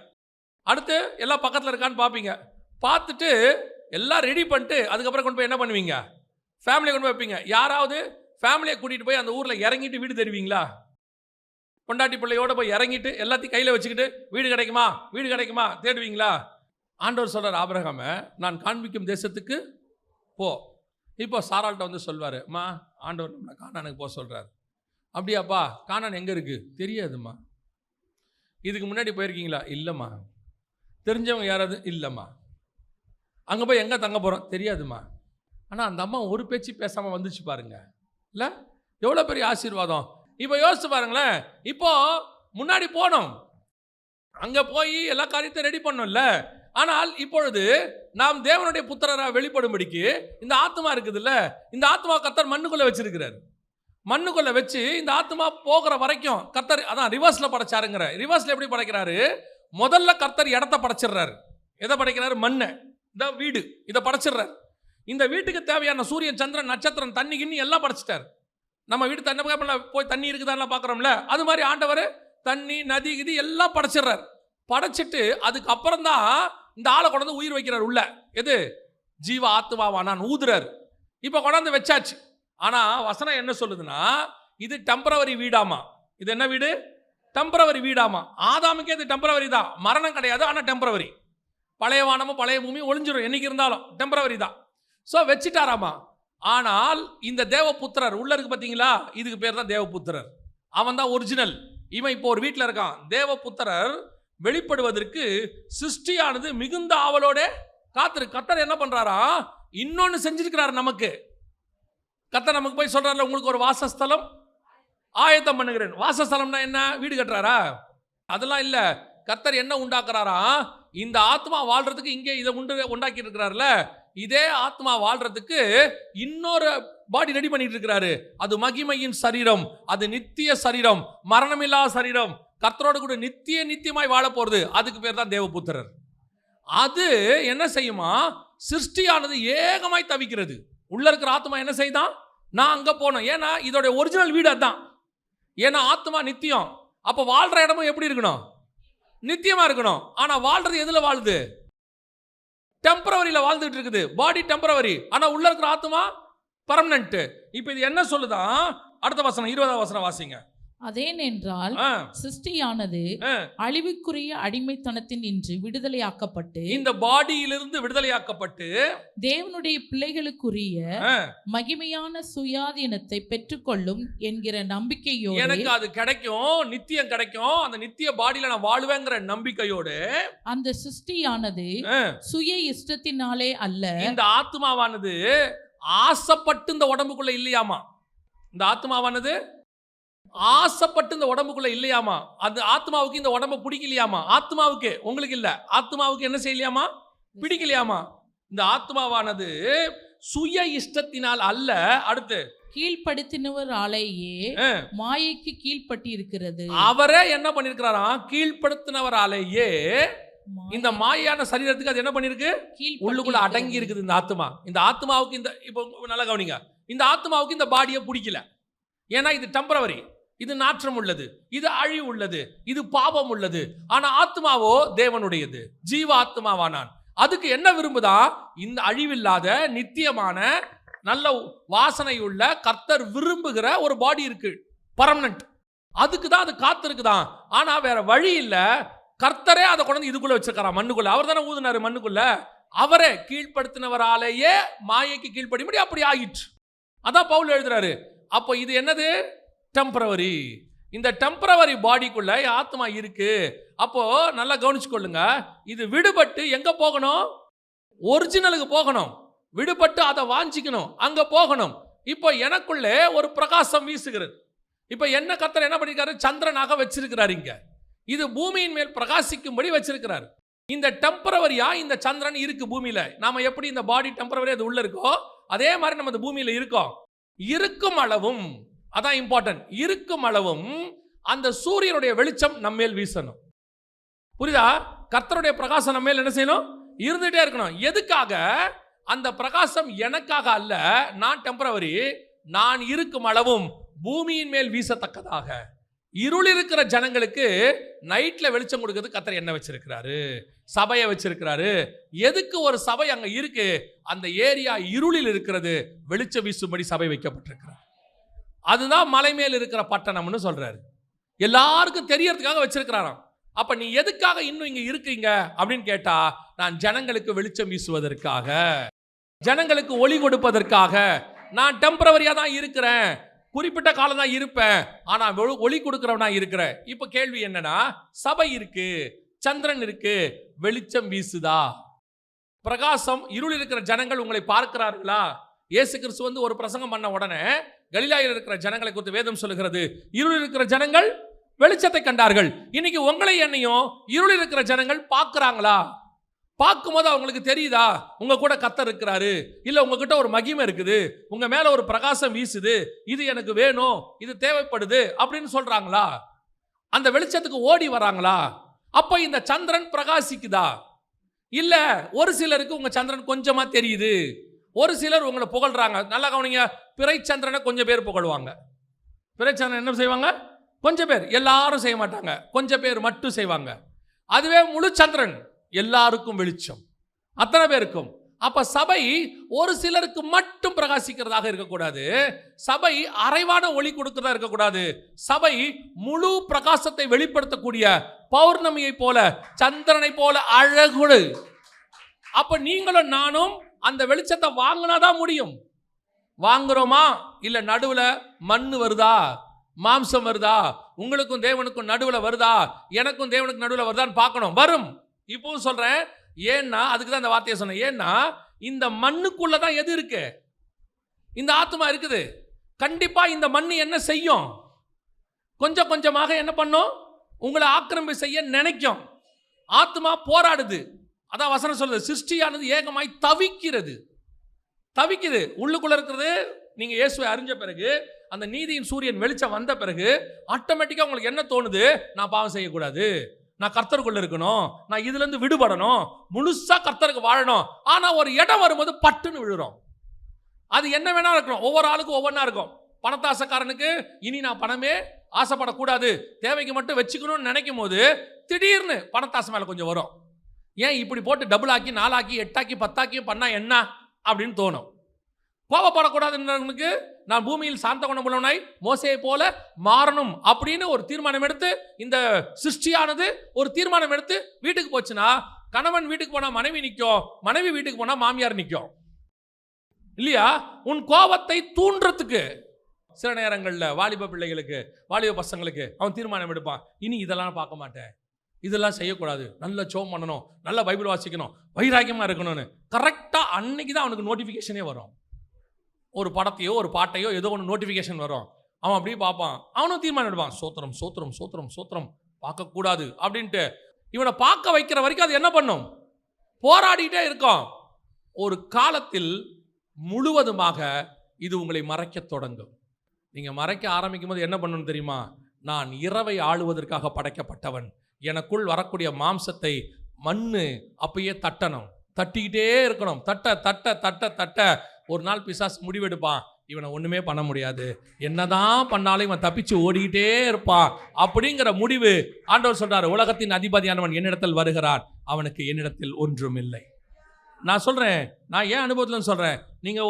அடுத்து எல்லாம் பக்கத்தில் இருக்கான்னு பார்ப்பீங்க. பார்த்துட்டு எல்லாம் ரெடி பண்ணிட்டு அதுக்கப்புறம் கொண்டு போய் என்ன பண்ணுவீங்க? ஃபேமிலியை கொண்டு போய் வைப்பீங்க. யாராவது ஃபேமிலியை கூட்டிகிட்டு போய் அந்த ஊரில் இறங்கிட்டு வீடு தருவீங்களா? பொண்டாட்டி பிள்ளையோடு போய் இறங்கிட்டு எல்லாத்தையும் கையில் வச்சுக்கிட்டு வீடு கிடைக்குமா வீடு கிடைக்குமா தேடுவீங்களா? ஆண்டவர் சொல்கிறார் ஆபிரகாமை, நான் காண்பிக்கும் தேசத்துக்கு போ. இப்போ சாராள்கிட்ட வந்து சொல்வார், அம்மா ஆண்டவர் நம்மளை கானானுக்கு போக சொல்கிறார். அப்படியாப்பா, கானான் எங்கே இருக்குது? தெரியாதும்மா. இதுக்கு முன்னாடி போயிருக்கீங்களா? இல்லைம்மா. தெரிஞ்சவங்க யாராவது? இல்லைம்மா. அங்கே போய் எங்கே தங்க போகிறோம்? தெரியாதும்மா. ஆனால் அந்த அம்மா ஒரு பேச்சு பேசாமல் வந்துச்சு பாருங்க. இல்லை, எவ்வளோ பெரிய ஆசீர்வாதம். இப்போ யோசிச்சு பாருங்களேன். இப்போ முன்னாடி போனோம், அங்கே போய் எல்லா காரியத்தையும் ரெடி பண்ணோம்ல. ஆனால் இப்பொழுது நாம் தேவனுடைய புத்திரராக வெளிப்படும்படிக்கு இந்த ஆத்மா இருக்குதுல்ல, இந்த ஆத்மா கர்த்தர் மண்ணுக்குள்ளே வச்சிருக்கிறார். மண்ணுக்குள்ளே வச்சு இந்த ஆத்மா போகிற வரைக்கும் கர்த்தர் அதான் ரிவர்ஸில் படைச்சாருங்கிற. ரிவர்ஸில் எப்படி படைக்கிறாரு? முதல்ல கர்த்தர் இடத்த படைச்சிடுறாரு. எதை படைக்கிறாரு? மண்ணை. இந்த வீடு இதை படைச்சிடுறாரு. இந்த வீட்டுக்கு தேவையான சூரியன், சந்திரன், நட்சத்திரம், தண்ணி கிண்ணி எல்லாம் படைச்சிட்டார். நம்ம வீட்டு தண்ணி போய் தண்ணி இருக்குதான்னு பார்க்குறோம்ல, அது மாதிரி ஆண்டவர் தண்ணி, நதி, இது எல்லாம் படைச்சிடுறார். படைச்சிட்டு அதுக்கப்புறம் தான் இந்த ஆளை கொண்டாந்து உயிர் வைக்கிறார் உள்ள. எது? ஜீவ ஆத்மாவா நான் ஊதுறார். இப்போ கொண்டாந்து வச்சாச்சு. ஆனால் வசனம் என்ன சொல்லுதுன்னா, இது டெம்பரவரி வீடாமா. இது என்ன வீடு? டெம்பரவரி வீடாமா. ஆதாமுக்கே இது டெம்பரவரி தான், மரணம் கிடையாது, ஆனால் டெம்பரவரி. பழைய வானமும் பழைய பூமியும் ஒளிஞ்சிடும் என்னைக்கு இருந்தாலும், டெம்பரவரி தான். ஸோ வச்சுட்டாராமா. ஆனால் இந்த தேவபுத்திரர் உள்ள இருக்கு பார்த்தீங்களா, இதுக்கு பேர் தான் தேவபுத்திரர். அவன் தான் ஒரிஜினல். இவன் இப்போ ஒரு வீட்டில் இருக்கான். தேவபுத்திரர் வெளிப்படுவதற்கு சிருஷ்டியானது மிகுந்த ஆவலோட காத்திரு. கர்த்தர் என்ன பண்றாரா? இன்னொன்னு செஞ்சிருக்கிறார் நமக்கு. கர்த்தர் நமக்கு போய் சொல்றாருல, உங்களுக்கு ஒரு வாசஸ்தலம் ஆயத்தம் பண்ணுகிறேன். வாசஸ்தலம்னா என்ன? வீடு கட்டுறாரா? அதெல்லாம் இல்ல. கர்த்தர் என்ன உண்டாக்குறாரா? இந்த ஆத்மா வாழ்றதுக்கு இங்கே இதை உண்டாக்கி இருக்கிறார்ல, இதே ஆத்மா வாழ்றதுக்கு இன்னொரு பாடி ரெடி பண்ணிட்டு இருக்கிறாரு. அது மகிமையின் சரீரம், அது நித்திய சரீரம், மரணமில்லா சரீரம், கர்த்தரோடு கூட நித்தியமாய் வாழ போறது. அதுக்கு பேர் தான் தேவபுத்திரர். அது என்ன செய்யுமா? சிருஷ்டியானது ஏகமாய் தவிக்கிறது. உள்ள இருக்கிற ஆத்மா என்ன செய்தான்? நான் அங்க போனோம். ஏன்னா இதோட ஒரிஜினல் வீடு அதுதான். ஏன்னா ஆத்மா நித்தியம். அப்ப வாழ்ற இடமும் எப்படி இருக்கணும்? நித்தியமா இருக்கணும். ஆனா வாழ்றது எதுல வாழுது? டெம்பரவரியில வாழ்ந்துட்டு இருக்குது. பாடி டெம்பரவரி, ஆனா உள்ள இருக்கிற ஆத்மா பர்மனன்ட். இப்ப இது என்ன சொல்லுதான்? அடுத்த வசனம் 20ஆம் வசனம் வாசிங்க. அதேனென்றால் சிருஷ்டியானது அழிவுக்குரிய அடிமைத்தனத்தின் இன்று விடுதலையாக்கப்பட்டு இந்த பாடியிலிருந்து விடுதலையாக்கப்பட்டு தேவனுடைய பிள்ளைகளுக்குரிய மகிமையான சுயாதீனத்தை பெற்றுக்கொள்ளும் என்கிற நம்பிக்கையோடு, எனக்கு அது கிடைக்கும், நித்தியம் கிடைக்கும், அந்த நித்திய பாடியில நான் வாழ்வேங்கிற நம்பிக்கையோடு அந்த சிருஷ்டியானது சுய இஷ்டத்தினாலே அல்ல, இந்த ஆத்மாவானது ஆசைப்பட்டு இந்த உடம்புக்குள்ள இல்லையாமா. இந்த ஆத்மாவானது ஆசைப்பட்டு இந்த உடம்புக்குள்ள இல்லையாமா. அந்த ஆத்மாவுக்கு இந்த உடம்பு பிடிக்கலையாமா. ஆத்மாவுக்கு, உங்களுக்கு இல்ல, ஆத்மாவுக்கு என்ன செய்யலையாமா, பிடிக்கலையாமா. இந்த ஆத்மாவானது சுய இஷ்டத்தினால் அல்ல, அடுத்து கீழ்ப்படுத்தினவராலேயே மாயைக்கு கீழ்ப்பட்டு இருக்கிறது. அவரே என்ன பண்ணிருக்கிறாராம், கீழ்ப்படுத்தினவராலேயே இந்த மாயான சரீரத்துக்கு அது என்ன பண்ணிருக்கு, உள்ளுக்குள்ள அடங்கி இருக்குது இந்த ஆத்மா. இந்த ஆத்மாவுக்கு இந்த, இப்போ நல்லா கவனிங்க, இந்த ஆத்மாவுக்கு இந்த பாடியை பிடிக்கல. ஏன்னா இது டெம்பரவரி, இது நாற்றம் உள்ளது, இது அழிவு உள்ளது, இது பாவம் உள்ளது. ஆனா ஆத்மாவோ தேவனுடையது, ஜீவ ஆத்மாவானான். அதுக்கு என்ன விரும்புதா, இந்த அழிவில்லாத நித்தியமான நல்ல வாசனை உள்ள கர்த்தர் விரும்புகிற ஒரு பாடி இருக்கு, பர்மனன்ட். அதுக்கு தான் அது காத்திருக்குதான். ஆனா வேற வழி இல்ல, கர்த்தரே அதை கொண்டு இதுக்குள்ள வச்சிருக்காரா, மண்ணுக்குள்ள. அவர் தானே ஊதுனாரு மண்ணுக்குள்ள. அவரே கீழ்ப்படுத்தினவராலேயே மாயைக்கு கீழ்ப்படிபடி அப்படி ஆயிற்று. அதான் பவுல் எழுதுறாரு. அப்போ இது என்னது, டெம்பரவரி. இந்த டெம்பரவரி பாடிக்குள்ள ஆத்மா இருக்கு. அப்போ நல்லா கவனிச்சுக்கொள்ளுங்க, இது விடுபட்டு எங்க போகணும், ஒரிஜினலுக்கு போகணும். விடுபட்டு அதை வாஞ்சிக்கணும், அங்க போகணும். இப்போ எனக்குள்ளே ஒரு பிரகாசம் வீசுகிறது. இப்போ என்ன கர்த்தர் என்ன பண்ணிருக்காரு, சந்திரனாக வச்சிருக்கிறார். இங்க இது பூமியின் மேல் பிரகாசிக்கும்படி வச்சிருக்கிறார். இந்த டெம்பரவரியா இந்த சந்திரன் இருக்கு பூமியில. நாம எப்படி இந்த பாடி டெம்பரவரி அது உள்ள இருக்கோ, அதே மாதிரி நம்ம இந்த பூமியில இருக்கோம். இருக்கும் அளவும், அதான் இம்பார்ட்டன்ட், இருக்கும் அளவும் அந்த சூரியனுடைய வெளிச்சம் நம்மேல் வீசணும். புரியுதா? கர்த்தருடைய பிரகாசம் நம்மேல் என்ன செய்யணும், இருந்துட்டே இருக்கணும். எதுக்காக? அந்த பிரகாசம் எனக்காக அல்ல, நான் டெம்பரவரி, நான் இருக்கும் அளவும் பூமியின் மேல் வீசத்தக்கதாக. இருள் இருக்கிற ஜனங்களுக்கு நைட்ல வெளிச்சம் கொடுக்கிறது கர்த்தர் என்ன வச்சிருக்கிறாரு, சபையை வச்சிருக்கிறாரு. எதுக்கு ஒரு சபை அங்க இருக்கு, அந்த ஏரியா இருளில் இருக்கிறது, வெளிச்சம் வீசும்படி சபை வைக்கப்பட்டிருக்கிறார். அதுதான் மலை மேல் இருக்கிற பட்டணம்னு சொல்றாரு. எல்லாருக்கும் தெரியறதுக்காக வச்சிருக்கிறாராம். அப்ப நீ எதுக்காக இன்னும் இங்க இருக்கீங்க அப்படின்னு கேட்டா, நான் ஜனங்களுக்கு வெளிச்சம் வீசுவதற்காக, ஜனங்களுக்கு ஒளி கொடுப்பதற்காக. நான் டெம்பரவரியா தான் இருக்கிறேன், குறிப்பிட்ட காலம் தான் இருப்பேன், ஆனா ஒளி கொடுக்கிறவனா இருக்கிறேன். இப்ப கேள்வி என்னன்னா, சபை இருக்கு, சந்திரன் இருக்கு, வெளிச்சம் வீசுதா, பிரகாசம். இருள் இருக்கிற ஜனங்கள் உங்களை பார்க்கிறார்களா? இயேசு கிறிஸ்து வந்து ஒரு பிரசங்கம் பண்ண உடனே கலிலாயில் இருக்கிற ஜனங்களை குறித்து வேதம் சொல்லுகிறது, இருள் இருக்கிற ஜனங்கள் வெளிச்சத்தை கண்டார்கள். இன்னைக்கு உங்களை என்னையும் இருள் இருக்கிற ஜனங்கள் பார்க்கிறாங்களா? பார்க்கும்போது அவங்களுக்கு தெரியுதா உங்க கூட கர்த்தர் இருக்கிறாரு, இல்ல உங்ககிட்ட ஒரு மகிமை இருக்குது, உங்க மேல ஒரு பிரகாசம் வீசுது, இது எனக்கு வேணும், இது தேவைப்படுது அப்படின்னு சொல்றாங்களா? அந்த வெளிச்சத்துக்கு ஓடி வராங்களா? அப்ப இந்த சந்திரன் பிரகாசிக்குதா? இல்ல ஒரு சிலருக்கு உங்க சந்திரன் கொஞ்சமா தெரியுது, ஒரு சிலர் உங்களை புகழ்றாங்க. நல்லா கவனிங்க, பிறை சந்திரனை கொஞ்சம் பேர் புகழ்வாங்க. பிறை சந்திரன் என்ன செய்வாங்க, கொஞ்சம் பேர், எல்லாரும் செய்ய மாட்டாங்க, கொஞ்சம் பேர் மட்டும் செய்வாங்க. அதுவே முழு சந்திரன் எல்லாருக்கும் வெளிச்சம், அத்தனை பேருக்கும். அப்ப சபை ஒரு சிலருக்கு மட்டும் பிரகாசிக்கிறதாக இருக்கக்கூடாது, சபை அரைவான ஒளி கொடுக்கிறதா இருக்கக்கூடாது. சபை முழு பிரகாசத்தை வெளிப்படுத்தக்கூடிய பௌர்ணமியை போல, சந்திரனை போல அழகு. அப்ப நீங்களும் நானும் அந்த வெளிச்சத்தை வாங்கினாதான் முடியும். வாங்குறோமா? இல்ல நடுவுல மண்ணு வருதா, மாம்சம் வருதா, உங்களுக்கும் தேவனுக்கும் நடுவுல வருதா, எனக்கும் தேவனுக்கு நடுவுல வருதான்னு பார்க்கணும். வரும். இப்பவும் சொல்றேன், ஏன்னா அதுக்கு தான் இந்த வார்த்தையை சொன்னேன். ஏன்னா இந்த மண்ணுக்குள்ளதான் எது இருக்கு, இந்த ஆத்மா இருக்குது. கண்டிப்பா இந்த மண்ணு என்ன செய்யும், கொஞ்சம் கொஞ்சமாக என்ன பண்ணும், உங்களை ஆக்கிரமிப்பு செய்ய நினைக்கும். ஆத்மா போராடுது. அதான் வசனம் சொல்றது, சிருஷ்டியானது ஏகமாய் தவிக்கிறது. தவிக்குது உள்ளுக்குள்ள இருக்கிறது. நீங்க இயேசுவை அறிஞ்ச பிறகு, அந்த நீதியின் சூரியன் வெளிச்சம் வந்த பிறகு ஆட்டோமேட்டிக்கா உங்களுக்கு என்ன தோணுது, நான் பாவம் செய்யக்கூடாது, நான் கர்த்தருக்குள்ள இருக்கணும், நான் இதுல இருந்து விடுபடணும், முழுசா கர்த்தருக்கு வாழணும். ஆனா ஒரு இடம் வரும்போது பட்டுன்னு விழுறோம். அது என்ன வேணா இருக்கணும், ஒவ்வொரு ஆளுக்கும் ஒவ்வொன்றா இருக்கும். பணத்தாசைக்காரனுக்கு இனி நான் பணமே ஆசைப்படக்கூடாது, தேவைக்கு மட்டும் வச்சுக்கணும்னு நினைக்கும் போது திடீர்னு பணத்தாசை மேல கொஞ்சம் வரும். ஏன் இப்படி போட்டு டபுள் ஆக்கி 4 ஆக்கி 8 ஆக்கி 10 ஆக்கி பண்ணா என்ன அப்படின்னு தோணும். கோபப்படக்கூடாதுன்றவனுக்கு நான் பூமியில் சாந்த குணமுள்ளவனாய் மோசேயை போல மாறணும் அப்படின்னு ஒரு தீர்மானம் எடுத்து, இந்த சிருஷ்டியானது ஒரு தீர்மானம் எடுத்து வீட்டுக்கு போச்சுன்னா, கணவன் வீட்டுக்கு போனா மனைவி நிற்கும், மனைவி வீட்டுக்கு போனா மாமியார் நிற்கும் இல்லையா? உன் கோபத்தை தூண்டுறதுக்கு சில நேரங்களில் வாலிப பிள்ளைகளுக்கு, வாலிப பசங்களுக்கு அவன் தீர்மானம் எடுப்பான், இனி இதெல்லாம் பார்க்க மாட்டேன், இதெல்லாம் செய்யக்கூடாது, நல்ல ஜெபம் பண்ணணும், நல்ல பைபிள் வாசிக்கணும், வைராக்கியமாக இருக்கணும்னு. கரெக்டாக அன்னைக்கு தான் அவனுக்கு நோட்டிஃபிகேஷனே வரும். ஒரு படத்தையோ ஒரு பாட்டையோ ஏதோ ஒன்று நோட்டிஃபிகேஷன் வரும். அவன் அப்படியே பார்ப்பான், அவனும் தீர்மானம் எடுப்பான், சோத்திரம் சோத்திரம் சோத்திரம் சோத்திரம், பார்க்கக்கூடாது அப்படின்ட்டு. இவனை பார்க்க வைக்கிற வரைக்கும் அது என்ன பண்ணும்? போராடிட்டே இருக்கும். ஒரு காலத்தில் முழுவதுமாக இது உங்களை மறைக்க தொடங்கும். நீங்கள் மறைக்க ஆரம்பிக்கும் போது என்ன பண்ணணும் தெரியுமா? நான் இரவை ஆளுவதற்காக படைக்கப்பட்டவன், எனக்குள் வரக்கூடிய மாம்சத்தை மண்ணு அப்பயே தட்டணும், தட்டிக்கிட்டே இருக்கணும். தட்ட தட்ட தட்ட தட்ட ஒரு நாள் பிசாசு முடிவெடுப்பான், இவனை ஒன்றுமே பண்ண முடியாது, என்னதான் பண்ணாலும் இவன் தப்பிச்சு ஓடிக்கிட்டே இருப்பான் அப்படிங்கிற முடிவு. ஆண்டவர் சொல்றாரு, உலகத்தின் அதிபதியானவன் என்னிடத்தில் வருகிறான், அவனுக்கு என்னிடத்தில் ஒன்றும் இல்லை. நான் சொல்கிறேன், நான் ஏன் அனுபவத்தில் சொல்கிறேன், நீங்கள்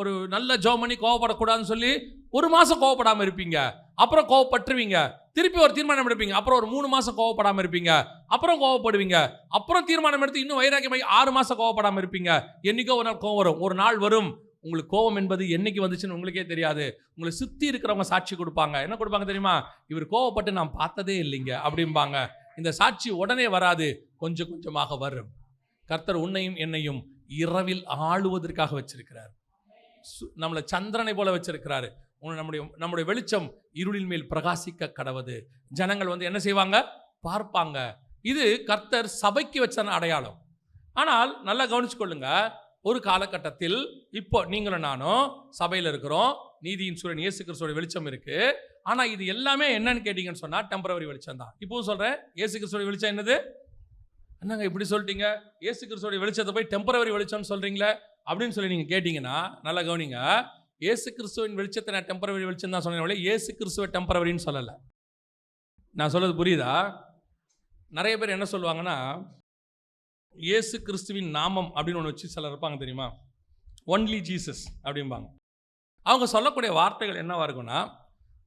ஒரு நல்ல ஜெபம் பண்ணி கோவப்படக்கூடாதுன்னு சொல்லி ஒரு மாதம் கோவப்படாமல் இருப்பீங்க, அப்புறம் கோவப்பட்டுருவீங்க, திருப்பி ஒரு தீர்மானம் எடுப்பீங்க, அப்புறம் ஒரு 3 மாதம் கோவப்படாமல் இருப்பீங்க, அப்புறம் கோவப்படுவீங்க, அப்புறம் தீர்மானம் எடுத்து இன்னும் வைராக்கியமாகி 6 மாதம் கோவப்படாமல் இருப்பீங்க. என்றைக்கோ ஒரு நாள் கோவம் வரும். ஒரு நாள் வரும், உங்களுக்கு கோவம் என்பது என்னைக்கு வந்துச்சுன்னு உங்களுக்கே தெரியாது. உங்களை சுற்றி இருக்கிறவங்க சாட்சி கொடுப்பாங்க. என்ன கொடுப்பாங்க தெரியுமா? இவர் கோவப்பட்டு நான் பார்த்ததே இல்லைங்க அப்படிம்பாங்க. இந்த சாட்சி உடனே வராது, கொஞ்சம் கொஞ்சமாக வரும். கர்த்தர் உன்னையும் என்னையும் இரவில் ஆளுவதற்காக வச்சிருக்கிறார். நம்மளை சந்திரனை போல வச்சிருக்கிறாரு. நம்முடைய வெளிச்சம் இருளின் மேல் பிரகாசிக்க கடவது. ஜனங்கள் வந்து என்ன செய்வாங்க? பார்ப்பாங்க. இது கர்த்தர் சபைக்கு வச்ச அடையாளம். ஆனால் நல்லா கவனிச்சுக்கொள்ளுங்க, ஒரு காலகட்டத்தில் இப்போ நீங்களும் நானும் சபையில் இருக்கிறோம், நீதியின் சூரியன் இயேசு கிறிஸ்துவோட வெளிச்சம் இருக்கு. ஆனால் இது எல்லாமே என்னன்னு கேட்டீங்கன்னு சொன்னால் டெம்பரவரி வெளிச்சம் தான். இப்போவும் சொல்கிறேன், இயேசு கிறிஸ்துவோட வெளிச்சம் என்னது? என்னங்க இப்படி சொல்லிட்டீங்க, இயேசு கிறிஸ்துவோட வெளிச்சத்தை போய் டெம்பரவரி வெளிச்சம்னு சொல்கிறீங்களே அப்படின்னு சொல்லி நீங்கள் கேட்டிங்கன்னா நல்லா கவனிங்க. இயேசு கிறிஸ்துவின் வெளிச்சத்தை நான் டெம்பரவரி வெளிச்சம் தான் சொன்னேன், இயேசு கிறிஸ்துவ டெம்பரவரின்னு சொல்லலை. நான் சொல்கிறது புரியுதா? நிறைய பேர் என்ன சொல்லுவாங்கன்னா, இயேசு கிறிஸ்துவின் நாமம் அப்படின்னு ஒன்று வச்சு சிலர் இருப்பாங்க தெரியுமா, ஒன்லி ஜீசஸ் அப்படிம்பாங்க. அவங்க சொல்லக்கூடிய வார்த்தைகள் என்னவா இருக்குன்னா,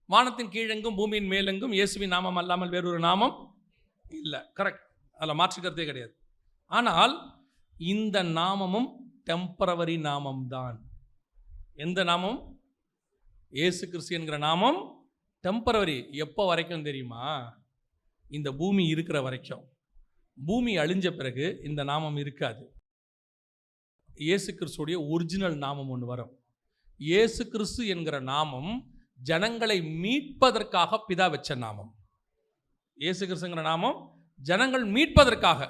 வானத்தின் கீழெங்கும் பூமியின் மேலெங்கும் இயேசுவின் நாமம் அல்லாமல் வேறொரு நாமம் இல்லை. கரெக்ட், அதில் மாற்றுக்கிறதே கிடையாது. ஆனால் இந்த நாமமும் டெம்பரவரி நாமம் தான். எந்த நாமம்? இயேசு கிறிஸ்து என்கிற நாமம் டெம்பரவரி. எப்போ வரைக்கும் தெரியுமா? இந்த பூமி இருக்கிற வரைக்கும். பூமி அழிஞ்ச பிறகு இந்த நாமம் இருக்காது. இயேசு கிறிஸ்துடைய ஒரிஜினல் நாமம் ஒன்று வரும். இயேசு கிறிஸ்து என்கிற நாமம் ஜனங்களை மீட்பதற்காக பிதா வச்ச நாமம். இயேசு கிறிஸ்துங்கிற நாமம் ஜனங்கள் மீட்பதற்காக.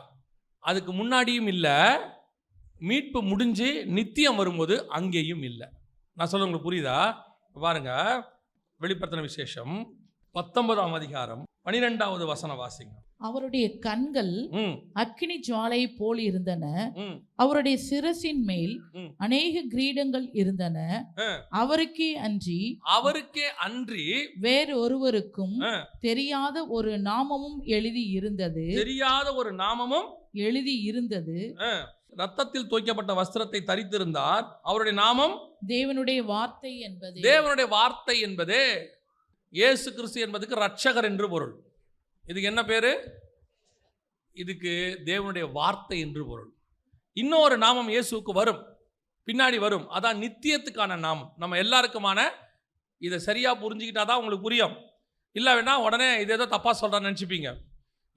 அதுக்கு முன்னாடியும் இல்லை, மீட்பு முடிஞ்சு நித்தியம் வரும்போது அங்கேயும் இல்லை. நான் சொல்ல உங்களுக்கு புரியுதா? பாருங்க, வெளிப்படுத்தின விசேஷம் 19ஆம் அதிகாரம் 12வது வசனம் வாசிங்க. அவருடைய கண்கள் அக்கினி ஜுவாலை போல் இருந்தன, அவருடைய சிரசின் மேல் அநேக கிரீடங்கள் இருந்தன. அவருக்கே அன்றி வேறு ஒருவருக்கும் தெரியாத ஒரு நாமமும் எழுதி இருந்தது. ரத்தத்தில் தோய்க்கப்பட்ட வஸ்திரத்தை தரித்திருந்தார். அவருடைய நாமம் தேவனுடைய வார்த்தை என்பது இயேசு கிறிஸ்து என்பதுக்கு ரட்சகர் என்று பொருள். இதுக்கு என்ன பேரு? இதுக்கு தேவனுடைய வார்த்தை என்று பொருள். இன்னொரு நாமம் இயேசுவுக்கு வரும், பின்னாடி வரும். அதான் நித்தியத்துக்கான நாமம். நம்ம எல்லாருக்குமான இதை சரியா புரிஞ்சுக்கிட்டாதான் உங்களுக்கு புரியும். இல்லை வேணா உடனே இது ஏதோ தப்பா சொல்றான்னு நினச்சிப்பீங்க.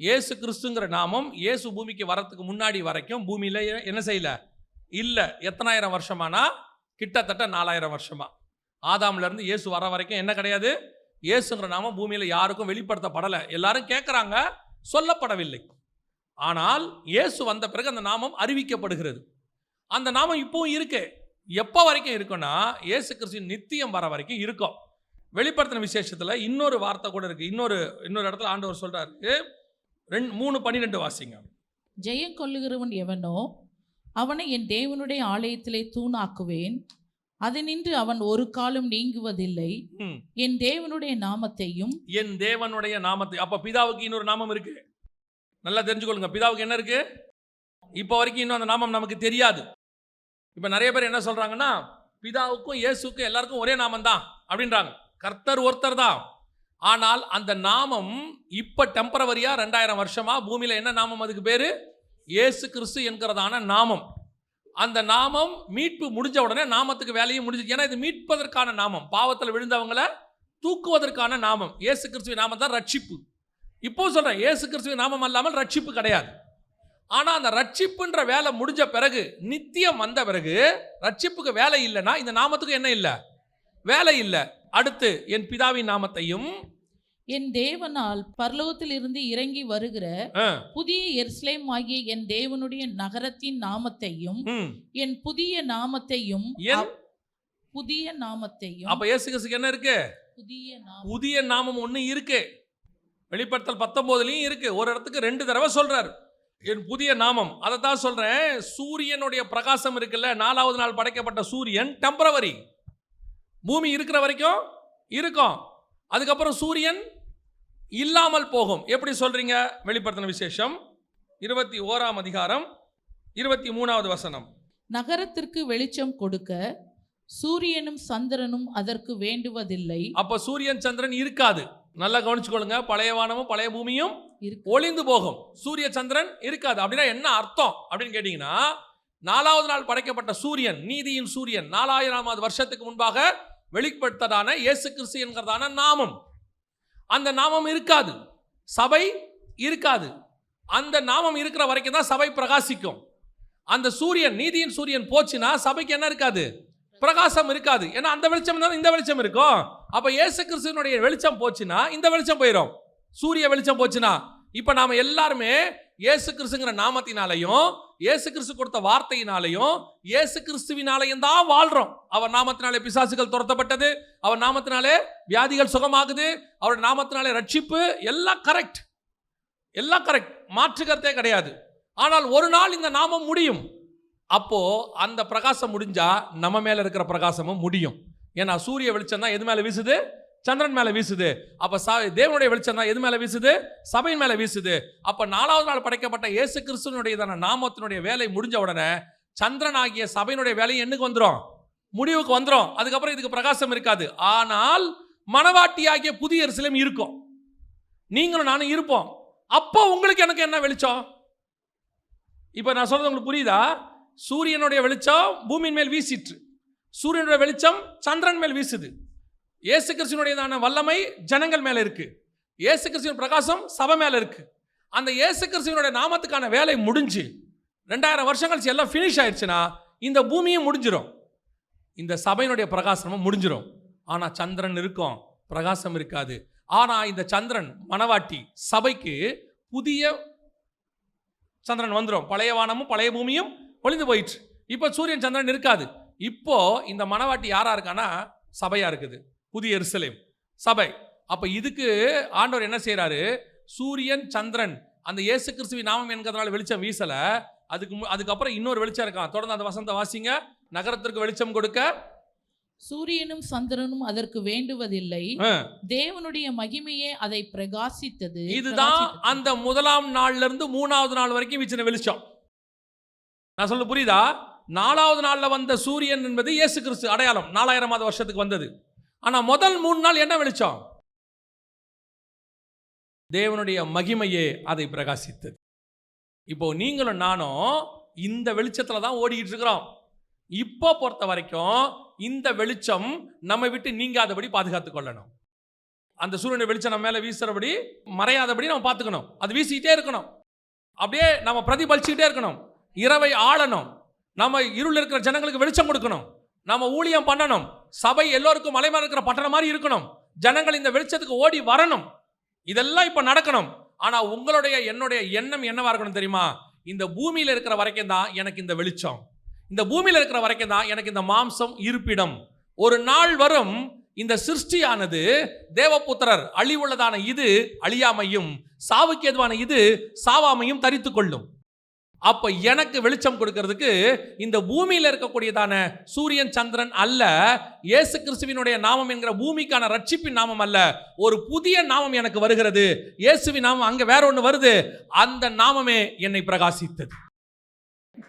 இயேசு கிறிஸ்துங்கிற நாமம் இயேசு பூமிக்கு வரத்துக்கு முன்னாடி வரைக்கும் பூமியில் என்ன செய்யல இல்லை. எத்தனாயிரம் வருஷமானா கிட்டத்தட்ட 4000 வருஷமா. ஆதாம்லேருந்து இயேசு வர வரைக்கும் என்ன கிடையாது? இயேசுங்கிற நாமம் பூமியில் யாருக்கும் வெளிப்படுத்தப்படலை. எல்லாரும் கேட்குறாங்க, சொல்லப்படவில்லை. ஆனால் இயேசு வந்த பிறகு அந்த நாமம் அறிவிக்கப்படுகிறது. அந்த நாமம் இப்பவும் இருக்கு. எப்போ வரைக்கும் இருக்குன்னா, இயேசு கிறிஸ்து நித்தியம் வர வரைக்கும் இருக்கும். வெளிப்படுத்தின விசேஷத்தில் இன்னொரு வார்த்தை கூட இருக்கு. இன்னொரு இடத்துல ஆண்டவர் சொல்றாரு, 3:12 வாசிங்க. ஜெயம் கொள்ளுகிறவன் எவனோ அவனை என் தேவனுடைய ஆலயத்திலே தூணாக்குவேன், அதனின்று அவன் ஒரு காலம் நீங்குவதில்லை. என் தேவனுடைய நாமத்தை. அப்ப பிதாவுக்கு இன்னொரு நாமம் இருக்கு. நல்லா தெரிஞ்சுக்கொள்ளுங்க, பிதாவுக்கு என்ன இருக்கு? இப்போ வரைக்கும் இன்னும் அந்த நாமம் நமக்கு தெரியாது. இப்ப நிறைய பேர் என்ன சொல்றாங்கன்னா, பிதாவுக்கும் இயேசுக்கும் எல்லாருக்கும் ஒரே நாமம் தான் அப்படின்றாங்க. கர்த்தர் ஒருத்தர் தான். ஆனால் அந்த நாமம் இப்ப டெம்பரவரியா 2000 வருஷமா பூமியில என்ன நாமம்? அதுக்கு பேரு இயேசு கிறிஸ்து என்கிறதான நாமம். அந்த நாமம் மீட்பு முடிஞ்ச உடனே நாமத்துக்கு வேலையும் முடிஞ்சு. ஏன்னா இது மீட்பதற்கான நாமம், பாவத்தில் விழுந்தவங்களை தூக்குவதற்கான நாமம். இயேசு கிறிஸ்துவின் நாமம் தான் ரட்சிப்பு. இப்போ சொல்றேன், இயேசு கிறிஸ்துவின் நாமம் அல்லாமல் ரட்சிப்பு கிடையாது. ஆனா அந்த ரட்சிப்புன்ற வேலை முடிஞ்ச பிறகு, நித்தியம் வந்த பிறகு, ரட்சிப்புக்கு வேலை இல்லைன்னா இந்த நாமத்துக்கு என்ன இல்லை? வேலை இல்லை. அடுத்து என் பிதாவின் நாமத்தையும் என் தேவனால் பரலோகத்தில் இருந்து இறங்கி வருகிற புதிய எருசலேம் ஆகிய என் தேவனுடைய நகரத்தின் நாமத்தையும் என் புதிய நாமத்தையும் அப்ப இயேசு கிறிஸ்துக்கு என்ன இருக்கு? புதிய நாமம் ஒண்ணு இருக்கு. வெளிப்படுத்தல் 19லயும் இருக்கு. ஒரு இடத்துக்கு 2 தடவை சொல்றாரு என் புதிய நாமம். அதை தான் சொல்றேன். சூரியனுடைய பிரகாசம் இருக்குல்ல, 4வது நாள் படைக்கப்பட்ட சூரியன் டெம்பரவரி, பூமி இருக்கிற வரைக்கும் இருக்கும். அதுக்கப்புறம் சூரியன் இல்லாமல் போகும். எப்படி சொல்றீங்க? வெளிப்படுத்தின விசேஷம் 21ஆம் அதிகாரம் 23வது வசனம். நகரத்திற்கு வெளிச்சம் கொடுக்க சூரியனும் சந்திரனும் அதற்கு வேண்டுவதில்லை. அப்ப சூரியன் சந்திரன் இருக்காது. நல்லா கவனிச்சுக்கொள்ளுங்க. பழைய வானமும் பழைய பூமியும் ஒளிந்து போகும், சூரிய சந்திரன் இருக்காது. அப்படின்னா என்ன அர்த்தம் அப்படின்னு கேட்டீங்கன்னா, 4வது நாள் படைக்கப்பட்ட சூரியன், நீதியின் சூரியன், 4000வது வருஷத்துக்கு முன்பாக வெளிப்படுத்ததான இயேசு கிறிஸ்து என்கிறதான நாமம், அந்த நாமம் இருக்காது. சபை இருக்காது. அந்த நாமம் இருக்கிற வரைக்கும் தான் சபை பிரகாசிக்கும். அந்த சூரியன், நீதியின் சூரியன் போச்சுன்னா சபைக்கு என்ன இருக்காது? பிரகாசம் இருக்காது. ஏன்னா அந்த வெளிச்சம் தான் இந்த வெளிச்சம் இருக்கும். அப்ப இயேசு கிறிஸ்துவினுடைய வெளிச்சம் போச்சுன்னா இந்த வெளிச்சம் போயிடும். சூரிய வெளிச்சம் போச்சுன்னா இப்ப நாம எல்லாருமே இயேசு கிறிஸ்துங்கிற நாமத்தினாலையும் இயேசு கிறிஸ்து கொடுத்த வார்த்தையினாலையும் இயேசு கிறிஸ்துவினாலையும் தான் வாழ்றோம். அவர் நாமத்தினாலே பிசாசுகள் துரத்தப்பட்டது, அவர் நாமத்தினாலே வியாதிகள் சுகமாகுது, அவர் நாமத்தினாலே ரட்சிப்பு, எல்லாம் கரெக்ட், எல்லாம் கரெக்ட், மாற்றுக்கருத்தே கிடையாது. ஆனால் ஒரு நாள் இந்த நாமம் முடியும். அப்போ அந்த பிரகாசம் முடிஞ்சா நம்ம மேல இருக்கிற பிரகாசமும் முடியும். ஏன்னா சூரிய வெளிச்சம் தான் எது மேல வீசுது? சந்திரன் மேல வீசுது. அப்ப தேவனுடைய வெளிச்சம் தான் எது மேல வீசுது? சபையின் மேல வீசுது. அப்ப 4வது நாள் படைக்கப்பட்ட இயேசு கிறிஸ்துவினுடைய நாமத்தினுடைய வேலை முடிஞ்ச உடனே சந்திரன் ஆகிய சபையினுடைய வேலை என்னுக்கு வந்துடும்? முடிவுக்கு வந்துடும். அதுக்கப்புறம் இதுக்கு பிரகாசம் இருக்காது. ஆனால் மணவாட்டி ஆகிய புதிய எருசலேம் இருக்கும். நீங்களும் நானும் இருப்போம். அப்போ உங்களுக்கு எனக்கு என்ன வெளிச்சம்? இப்ப நான் சொல்றது உங்களுக்கு புரியுதா? சூரியனுடைய வெளிச்சம் பூமியின் மேல் வீசிற்று, சூரியனுடைய வெளிச்சம் சந்திரன் மேல் வீசுது. இயேசு கிறிஸ்துவினுடையதான வல்லமை ஜனங்கள் மேல இருக்கு, இயேசு கிறிஸ்துவின் பிரகாசம் சபை மேல இருக்கு. அந்த இயேசு கிறிஸ்துவினுடைய நாமத்துக்கான வேலை முடிஞ்சு 2000 வருஷம் கழிச்சு எல்லாம் ஃபினிஷ் ஆயிடுச்சுன்னா இந்த பூமியும் முடிஞ்சிடும், இந்த சபையினுடைய பிரகாசமும் முடிஞ்சிடும். ஆனா சந்திரன் இருக்கும், பிரகாசம் இருக்காது. ஆனா இந்த சந்திரன் மணவாட்டி சபைக்கு புதிய சந்திரன் வந்துடும். பழைய வானமும் பழைய பூமியும் ஒளிந்து போயிடுச்சு. இப்போ சூரியன் சந்திரன் இருக்காது. இப்போ இந்த மணவாட்டி யாரா இருக்கானா? சபையா இருக்குது, புதிய எருசலேம் சபை. அப்ப இதுக்கு ஆண்டவர் என்ன செய்யறாரு? சூரியன் சந்திரன் அந்த இயேசு கிறிஸ்துவின் நாமம் என்கிறதுனால வெளிச்சம் வீசல. அதுக்கப்புறம் இன்னொரு வெளிச்சம் இருக்கான். தொடர்ந்து அந்த வசனத்தை வாசிங்க. நகரத்திற்கு வெளிச்சம் கொடுக்க சூரியனும் சந்திரனும் அதற்கு வேண்டுவதில்லை, தேவனுடைய மகிமையே அதை பிரகாசித்தது. இதுதான் அந்த 1ஆம் நாள்ல இருந்து 3வது நாள் வரைக்கும் வீசின வெளிச்சம். நான் சொல்ல புரியுதா? 4வது நாள்ல வந்த சூரியன் என்பது இயேசு கிறிஸ்து அடையாளம், 4000வது வருஷத்துக்கு வந்தது. ஆனா முதல் 3 நாள் என்ன வெளிச்சம்? தேவனுடைய மகிமையே அதை பிரகாசித்தது. இப்போ நீங்களும் நானும் இந்த வெளிச்சத்துல தான் ஓடிக்கிட்டு இருக்கிறோம். இப்போ பொறுத்த வரைக்கும் இந்த வெளிச்சம் நம்ம விட்டு நீங்காதபடி பாதுகாத்துக் கொள்ளணும். அந்த சூரியனுடைய வெளிச்சம் நம்ம மேல வீசுறபடி மறையாதபடி நம்ம பார்த்துக்கணும். அது வீசிக்கிட்டே இருக்கணும், அப்படியே நம்ம பிரதிபலிச்சுக்கிட்டே இருக்கணும். இரவை ஆளணும், நம்ம இருள் இருக்கிற ஜனங்களுக்கு வெளிச்சம் கொடுக்கணும், நம்ம ஊழியம் பண்ணணும். சபை எல்லோருக்கும் மலை மேல இருக்கிற பட்டணம் மாதிரி இருக்கணும். ஜனங்கள் இந்த வெளிச்சத்துக்கு ஓடி வரணும். இதெல்லாம் இப்ப நடக்கணும். ஆனா உங்களுடைய என்னுடைய எண்ணம் என்னவா இருக்கணும் தெரியுமா? இந்த பூமியில இருக்கிற வரைக்கும் தான் எனக்கு இந்த வெளிச்சம், இந்த பூமியில இருக்கிற வரைக்கும் தான் எனக்கு இந்த மாம்சம் இருப்பிடம். ஒரு நாள் வரும் இந்த சிருஷ்டியானது தேவபுத்திரர் அழிவுள்ளதான இது அழியாமையும் சாவுக்கு ஏதுவான இது சாவாமையும் தரித்து கொள்ளும். அப்ப எனக்கு வெளிச்சம் கொடுக்கிறதுக்கு இந்த பூமியில இருக்கக்கூடியதான சூரியன் சந்திரன் அல்ல, இயேசு கிறிஸ்துவினுடைய நாமம் என்கிற பூமிக்கான ரட்சிப்பின் நாமம் அல்ல, ஒரு புதிய நாமம் எனக்கு வருகிறது. இயேசுவின் நாமம் அங்க வேற ஒன்று வருது. அந்த நாமமே என்னை பிரகாசித்தது.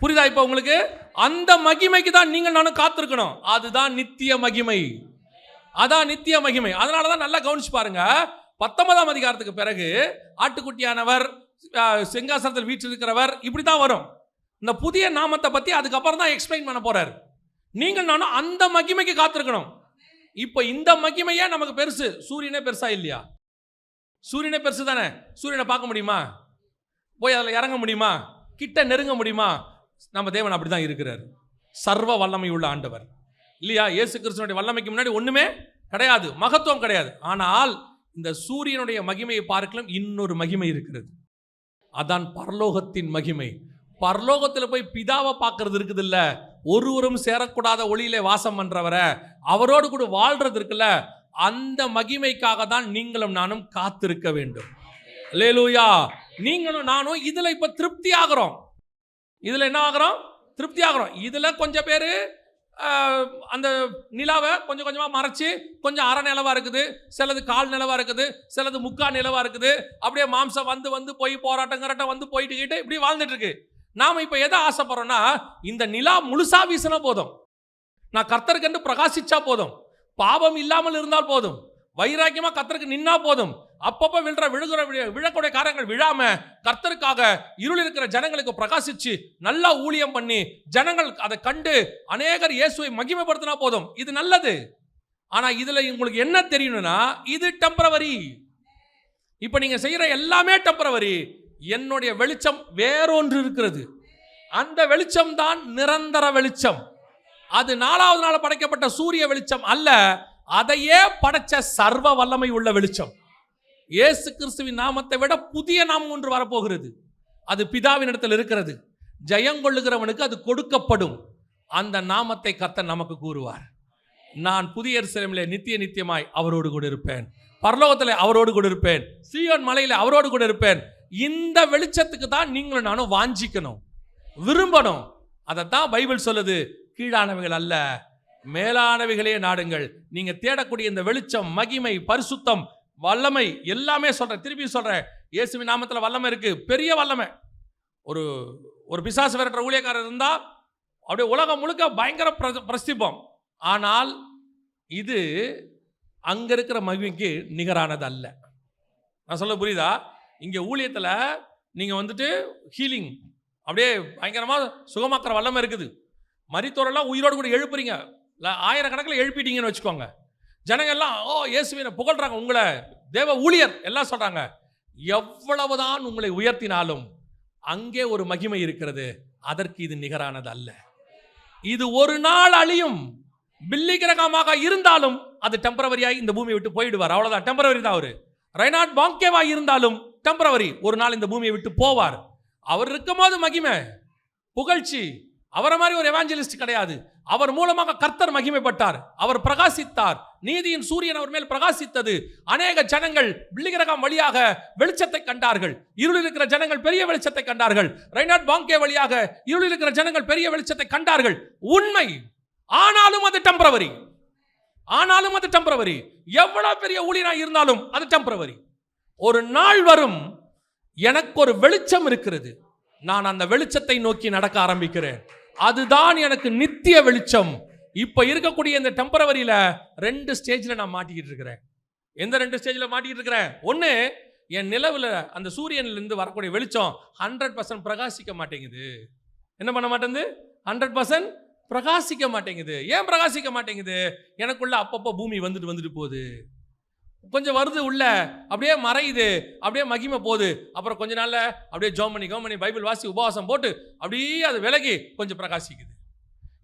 புரியுதா இப்போ உங்களுக்கு? அந்த மகிமைக்கு தான் நீங்கள் நானும் காத்திருக்கணும். அதுதான் நித்திய மகிமை. அதான் நித்திய மகிமை. அதனால தான் நல்லா கவனிச்சு பாருங்க. 19ஆம் அதிகாரத்துக்கு பிறகு ஆட்டுக்குட்டியானவர், சிங்காசனத்தில் வீற்றிருக்கிறவர், இப்படி தான் வரும். இந்த புதிய நாமத்தை பற்றி அதுக்கப்புறம் தான் எக்ஸ்பிளைன் பண்ண போறாரு. நீங்கள் நானும் அந்த மகிமைக்கு காத்திருக்கணும். இப்போ இந்த மகிமையே நமக்கு பெருசு. சூரியனே பெருசா இல்லையா? சூரியனே பெருசு தானே. சூரியனை பார்க்க முடியுமா? போய் அதில் இறங்க முடியுமா? கிட்ட நெருங்க முடியுமா? நம்ம தேவன் அப்படி தான் இருக்கிறார். சர்வ வல்லமை உள்ள ஆண்டவர் இல்லையா? இயேசு கிறிஸ்துவனுடைய வல்லமைக்கு முன்னாடி ஒன்றுமே கிடையாது, மகத்துவம் கிடையாது. ஆனால் இந்த சூரியனுடைய மகிமையை பார்க்கலாம் இன்னொரு மகிமை இருக்கிறது. அதான் பரலோகத்தின் மகிமை. பரலோகத்தில் போய் பிதாவை பார்க்கறது இருக்குது இல்ல, ஒருவரும் சேரக்கூடாத ஒளியிலே வாசம் பண்றவரை, அவரோடு கூட வாழ்றது இருக்குல்ல, அந்த மகிமைக்காக தான் நீங்களும் நானும் காத்திருக்க வேண்டும். அல்லேலூயா. நீங்களும் நானும் இதுல இப்ப திருப்தி ஆகிறோம். இதுல என்ன ஆகிறோம்? திருப்தி ஆகிறோம். இதுல கொஞ்சம் பேரு அந்த நிலாவை கொஞ்சம் கொஞ்சமா மறைச்சு, கொஞ்சம் அரை நிலவா இருக்குது, சிலது கால் நிலவா இருக்குது, சிலது முக்கால் நிலவா இருக்குது. அப்படியே மாம்சம் வந்து வந்து போய் போராட்டம் வந்து போயிட்டு இப்படி வாழ்ந்துட்டு இருக்கு. நாம இப்ப எதை ஆசைப்படுறோம்னா, இந்த நிலா முழுசா வீசினா போதும், நான் கர்த்தருக்கு பிரகாசிச்சா போதும், பாவம் இல்லாமல் இருந்தால் போதும், வைராக்கியமா கர்த்தருக்கு நின்னா போதும், அப்பப்ப விழக்கூடிய காரியங்கள் விழாம கர்த்தருக்காக இருள் இருக்கிற ஜனங்களுக்கு பிரகாசிச்சு நல்லா ஊழியம் பண்ணி ஜனங்கள் அதை கண்டு அநேகர் இயேசுவை மகிமைப்படுத்தினா போதும். இது நல்லது. ஆனா இதுல உங்களுக்கு என்ன தெரியணும்னா, இது டெம்பரவரி. இப்ப நீங்க செய்யற எல்லாமே டெம்பரவரி. என்னுடைய வெளிச்சம் வேறொன்று இருக்கிறது. அந்த வெளிச்சம் தான் நிரந்தர வெளிச்சம். அது 4வது நாள் படைக்கப்பட்ட சூரிய வெளிச்சம் அல்ல, அதையே படைச்ச சர்வ வல்லமை உள்ள வெளிச்சம். இயேசு கிறிஸ்துவின் நாமத்தை விட புதிய நாமம் ஒன்று வரப்போகிறது. அது பிதாவின் இடத்தில் இருக்கிறது. ஜெயங்கொள்ளுகிறவனுக்கு அது கொடுக்கப்படும். அந்த நாமத்தை கர்த்தர் நமக்கு கூறுவார். நான் புதிய எருசலேமிலே நித்திய நித்தியமாய் அவரோடு கூட இருப்பேன், பரலோகத்தில் அவரோடு கூட இருப்பேன், சீயோன் மலையில அவரோடு கூட இருப்பேன். இந்த வெளிச்சத்துக்கு தான் நீங்களும் நானும் வாஞ்சிக்கணும், விரும்பணும். அதைத்தான் பைபிள் சொல்லுது, கீழானவைகள் அல்ல மேலானவைகளே நாடுங்கள். நீங்க தேடக்கூடிய இந்த வெளிச்சம், மகிமை, பரிசுத்தம், வல்லமை எல்லாமே சொல்றேன், திருப்பி சொல்றேன். இயேசுவின் நாமத்தில் வல்லமை இருக்கு, பெரிய வல்லமை. ஒரு பிசாசு விரட்டுற ஊழியக்காரர் இருந்தா அப்படியே உலகம் முழுக்க பயங்கர பிரஸ்திபம். ஆனால் இது அங்க இருக்கிற மகிமைக்கு நிகரானது அல்ல. நான் சொல்ல புரியுதா? இங்க ஊழியத்தில் நீங்க வந்துட்டு ஹீலிங் அப்படியே பயங்கரமா சுகமாக்குற வல்லமை இருக்குது. மரித்தோரெல்லாம் உயிரோடு கூட எழுப்புறீங்க, ஆயிரக்கணக்கில் எழுப்பிட்டீங்கன்னு வச்சுக்கோங்க. ஜனங்க எல்லாம் இயேசுவினை புகழ்றாங்க, உங்களை தேவ ஊழியர் எல்லாம் சொல்றாங்க. எவ்வளவுதான் உங்களை உயர்த்தினாலும் அங்கே ஒரு மகிமை இருக்கிறது, அதற்கு இது நிகரானது அல்ல. இது ஒரு நாள் அழியும். பில்லி கிரகமாக இருந்தாலும் அது டெம்பரவரியாய் இந்த பூமியை விட்டு போயிடுவார், அவ்வளவுதான். டெம்பரவரி தான். அவரு ரெய்னார்ட் பாங்கேவா இருந்தாலும் டெம்பரவரி, ஒரு நாள் இந்த பூமியை விட்டு போவார். அவர் இருக்கும்போது மகிமை, புகழ்ச்சி. அவரை மாதிரி ஒரு எவாஞ்சலிஸ்ட் கிடையாது. அவர் மூலமாக கர்த்தர் மகிமைப்பட்டார், அவர் பிரகாசித்தார், நீதியின் சூரியன் அவர் மேல் பிரகாசித்தது. அநேக ஜனங்கள் பில்லிகிரகம் வழியாக வெளிச்சத்தை கண்டார்கள். இருளில் இருக்கிற ஜனங்கள் பெரிய வெளிச்சத்தை கண்டார்கள். ரெய்னார்ட் பாங்கே வழியாக இருளில் இருக்கிற ஜனங்கள் பெரிய வெளிச்சத்தை கண்டார்கள். உண்மை. ஆனாலும் அது டெம்பரவரி. ஆனாலும் அது டெம்பரவரி. எவ்வளவு பெரிய ஊழியனா இருந்தாலும் அது டெம்பரவரி. ஒரு நாள் வரும், எனக்கு ஒரு வெளிச்சம் இருக்கிறது, நான் அந்த வெளிச்சத்தை நோக்கி நடக்க ஆரம்பிக்கிறேன். அதுதான் எனக்கு நித்திய வெளிச்சம். இப்ப இருக்கக்கூடிய இந்த டெம்பரவரியில 2 ஸ்டேஜ்ல நான் மாட்டிக்கிட்டு இருக்கிறேன். எந்த 2 ஸ்டேஜ்ல மாட்டிக்கிட்டு இருக்கிறேன்? ஒன்னு, என் நிலவுல அந்த சூரியன்ல இருந்து வரக்கூடிய வெளிச்சம் 100% பிரகாசிக்க மாட்டேங்குது. என்ன பண்ண மாட்டேங்குது? 100% பிரகாசிக்க மாட்டேங்குது. ஏன் பிரகாசிக்க மாட்டேங்குது? எனக்குள்ள அப்பப்போ பூமி வந்துட்டு போகுது, கொஞ்சம் வருது, உள்ள அப்படியே மறையுது, அப்படியே மகிமை போகுது. அப்புறம் கொஞ்ச நாள்ல அப்படியே ஜோமனி பைபிள் வாசி உபவாசம் போட்டு அப்படியே அது விலகி கொஞ்சம் பிரகாசிக்குது.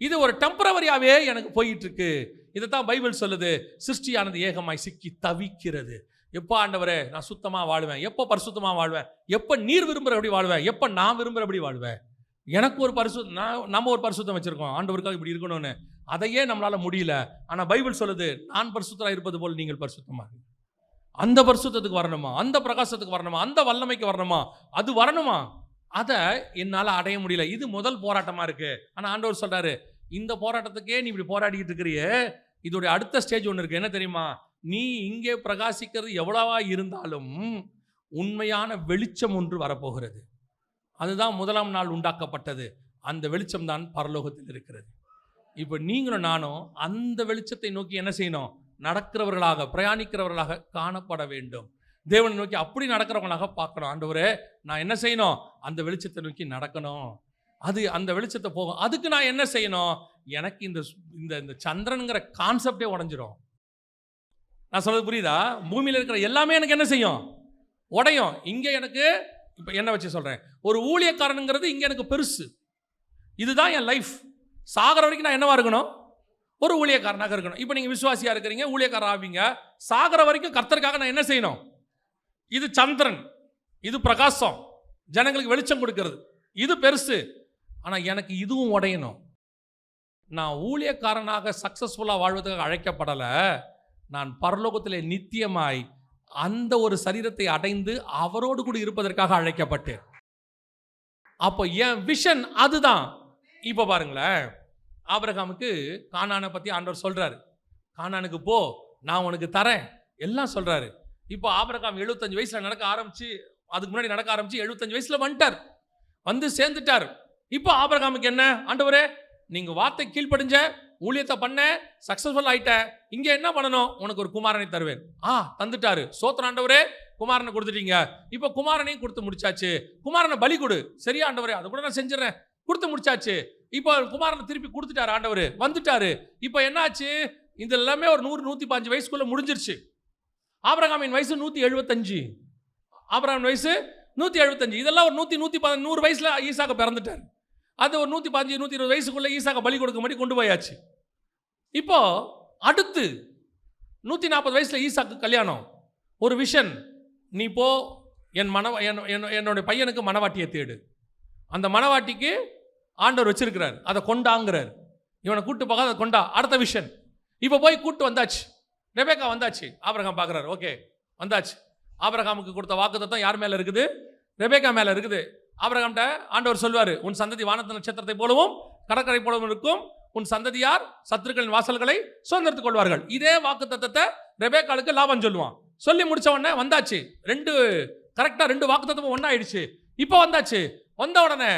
இது ஒரு டெம்பரவரியாவே எனக்கு போயிட்டு இருக்கு. இதைத்தான் பைபிள் சொல்லுது, சிருஷ்டியானது ஏகமாய் சிக்கி தவிக்கிறது. எப்போ ஆண்டவரே நான் சுத்தமா வாழ்வேன், எப்போ பரிசுத்தமா வாழ்வேன், எப்போ நீர் விரும்புறபடி வாழ்வேன், எப்போ நான் விரும்புறபடி வாழ்வேன். எனக்கு ஒரு நம்ம ஒரு பரிசுத்தம் வச்சிருக்கோம், ஆண்டவருக்காக இப்படி இருக்கணும்னு. அதையே நம்மளால முடியல. ஆனா பைபிள் சொல்லுது, நான் பரிசுத்தமா இருப்பது போல் நீங்கள் பரிசுத்தமாக. அந்த பரிசுத்தத்துக்கு வரணுமா, அந்த பிரகாசத்துக்கு வரணுமா, அந்த வல்லமைக்கு வரணுமா, அது வரணுமா, அதை என்னால அடைய முடியல. இது முதல் போராட்டமா இருக்கு. ஆனா ஆண்டவர் சொல்றாரு, இந்த போராட்டத்துக்கே நீ இப்படி போராடிக்கிட்டு இருக்கிறியே, இதோட அடுத்த ஸ்டேஜ் ஒன்று இருக்கு. என்ன தெரியுமா? நீ இங்கே பிரகாசிக்கிறது எவ்வளவா இருந்தாலும் உண்மையான வெளிச்சம் ஒன்று வரப்போகிறது. அதுதான் முதலாம் நாள் உண்டாக்கப்பட்டது. அந்த வெளிச்சம் தான் பரலோகத்தில் இருக்கிறது. இப்போ நீங்களும் நானும் அந்த வெளிச்சத்தை நோக்கி என்ன செய்யணும்? நடக்கிறவர்களாக, பிரயாணிக்கிறவர்களாக காணப்பட வேண்டும். தேவனை நோக்கி அப்படி நடக்கிறவங்களாக பார்க்கணும். ஆண்டவரே, நான் என்ன செய்யணும்? அந்த வெளிச்சத்தை நோக்கி நடக்கணும். அது அந்த வெளிச்சத்தை போகும். அதுக்கு நான் என்ன செய்யணும்? எனக்கு இந்த இந்த சந்திரனுங்கிற கான்செப்டே உடைஞ்சிரும். நான் சொல்றது புரியுதா? பூமியில் இருக்கிற எல்லாமே எனக்கு என்ன செய்யும்? உடையும். இங்கே எனக்கு இப்போ என்ன வச்சு சொல்கிறேன், ஒரு ஊழியக்காரனுங்கிறது இங்கே எனக்கு பெருசு. இதுதான் என் லைஃப். சாகிற வரைக்கும் நான் என்னவா இருக்கணும்? ஒரு ஊழியக்காரனாக இருக்கணும். இப்போ நீங்கள் விசுவாசியாக இருக்கிறீங்க, ஊழியக்காரர் ஆவீங்க. சாகிற வரைக்கும் கர்த்தருக்காக நான் என்ன செய்யணும்? இது சந்திரன், இது பிரகாசம், ஜனங்களுக்கு வெளிச்சம் கொடுக்கிறது, இது பெருசு. ஆனால் எனக்கு இதுவும் உடையணும். நான் ஊழியக்காரனாக சக்ஸஸ்ஃபுல்லாக வாழ்வதற்காக அழைக்கப்படலை. நான் பரலோகத்திலே நித்தியமாய் அந்த ஒரு சரீரத்தை அடைந்து அவரோடு கூட இருப்பதற்காக அழைக்கப்பட்டேன். அப்போ என் விஷன் அதுதான். இப்போ பாருங்களேன், ஆபிரகாமுக்கு கானானை பற்றி ஆண்டவர் சொல்கிறாரு. கானானுக்கு போ, நான் உனக்கு தரேன் எல்லாம் சொல்கிறாரு. இப்போ ஆபிரகாம் 75 வயசில் நடக்க ஆரம்பிச்சு, அதுக்கு முன்னாடி நடக்க ஆரம்பிச்சு 75 வயசில் வந்துட்டார், வந்து சேர்ந்துட்டார். இப்போ ஆபிரகாமுக்கு என்ன? ஆண்டவரே, நீங்கள் வார்த்தை கீழ்ப்படிஞ்ச, ஊழியத்தை பண்ண, சக்ஸஸ்ஃபுல் ஆயிட்ட, இங்கே என்ன பண்ணணும்? உனக்கு ஒரு குமாரனை தருவேன். தந்துட்டாரு. சோத்திரம் ஆண்டவரே, குமாரனை கொடுத்துட்டீங்க. இப்போ குமாரனையும் கொடுத்து முடிச்சாச்சு. குமாரனை பலி கொடு. சரியா ஆண்டவரே, அதை கூட நான் செஞ்சிடறேன். கொடுத்து முடிச்சாச்சு. இப்போ குமாரனை திருப்பி கொடுத்துட்டாரு ஆண்டவர், வந்துட்டாரு. இப்போ என்னாச்சு? இது எல்லாமே ஒரு 100-105 வயசுக்குள்ள முடிஞ்சிருச்சு. ஆபிரகாமின் வயசு 175. ஆபிரகாமின் வயசு 175. இதெல்லாம் ஒரு 100 வயசுல ஈசாக்க பிறந்துட்டார். அது ஒரு 115-120 வயசுக்குள்ள ஈசாக்க பலி கொடுக்க மாதிரி கொண்டு போயாச்சு. இப்போ அடுத்து 140 வயசுல ஈசாக்கு கல்யாணம். ஒரு விஷன், நீ போ, என்னுடைய பையனுக்கு மனவாட்டியை தேடு. அந்த மனவாட்டிக்கு ஆண்டவர் வச்சிருக்கிறார், அதை கொண்டாங்கிறார். இவனை கூட்டு போகாத, அதை கொண்டா. அடுத்த விஷன். இப்போ போய் கூட்டு வந்தாச்சு. ரெபேக்கா வந்தாச்சு. ஆபிரகாம் பார்க்குறாரு, ஓகே வந்தாச்சு. ஆபிரகாமுக்கு கொடுத்த வாக்குத்தத்தம் யார் மேலே இருக்குது? ரெபேக்கா மேலே இருக்குது. ஆபிரகாம்கிட்ட ஆண்டவர் சொல்வார், உன் சந்ததி வானத்து நட்சத்திரத்தை போலவும் கடற்கரை போலவும் இருக்கும், உன் சந்ததியார் சத்துருக்களின் வாசல்களை சுதந்திரத்துக் கொள்வார்கள். இதே வாக்குத்தத்தத்தை ரெபேக்காளுக்கு லாபம் சொல்லுவான். சொல்லி முடிச்ச உடனே வந்தாச்சு. கரெக்டாக 2 வாக்குத்தத்தமும் ஒன்றா ஆயிடுச்சு. இப்போ வந்தாச்சு. வந்த உடனே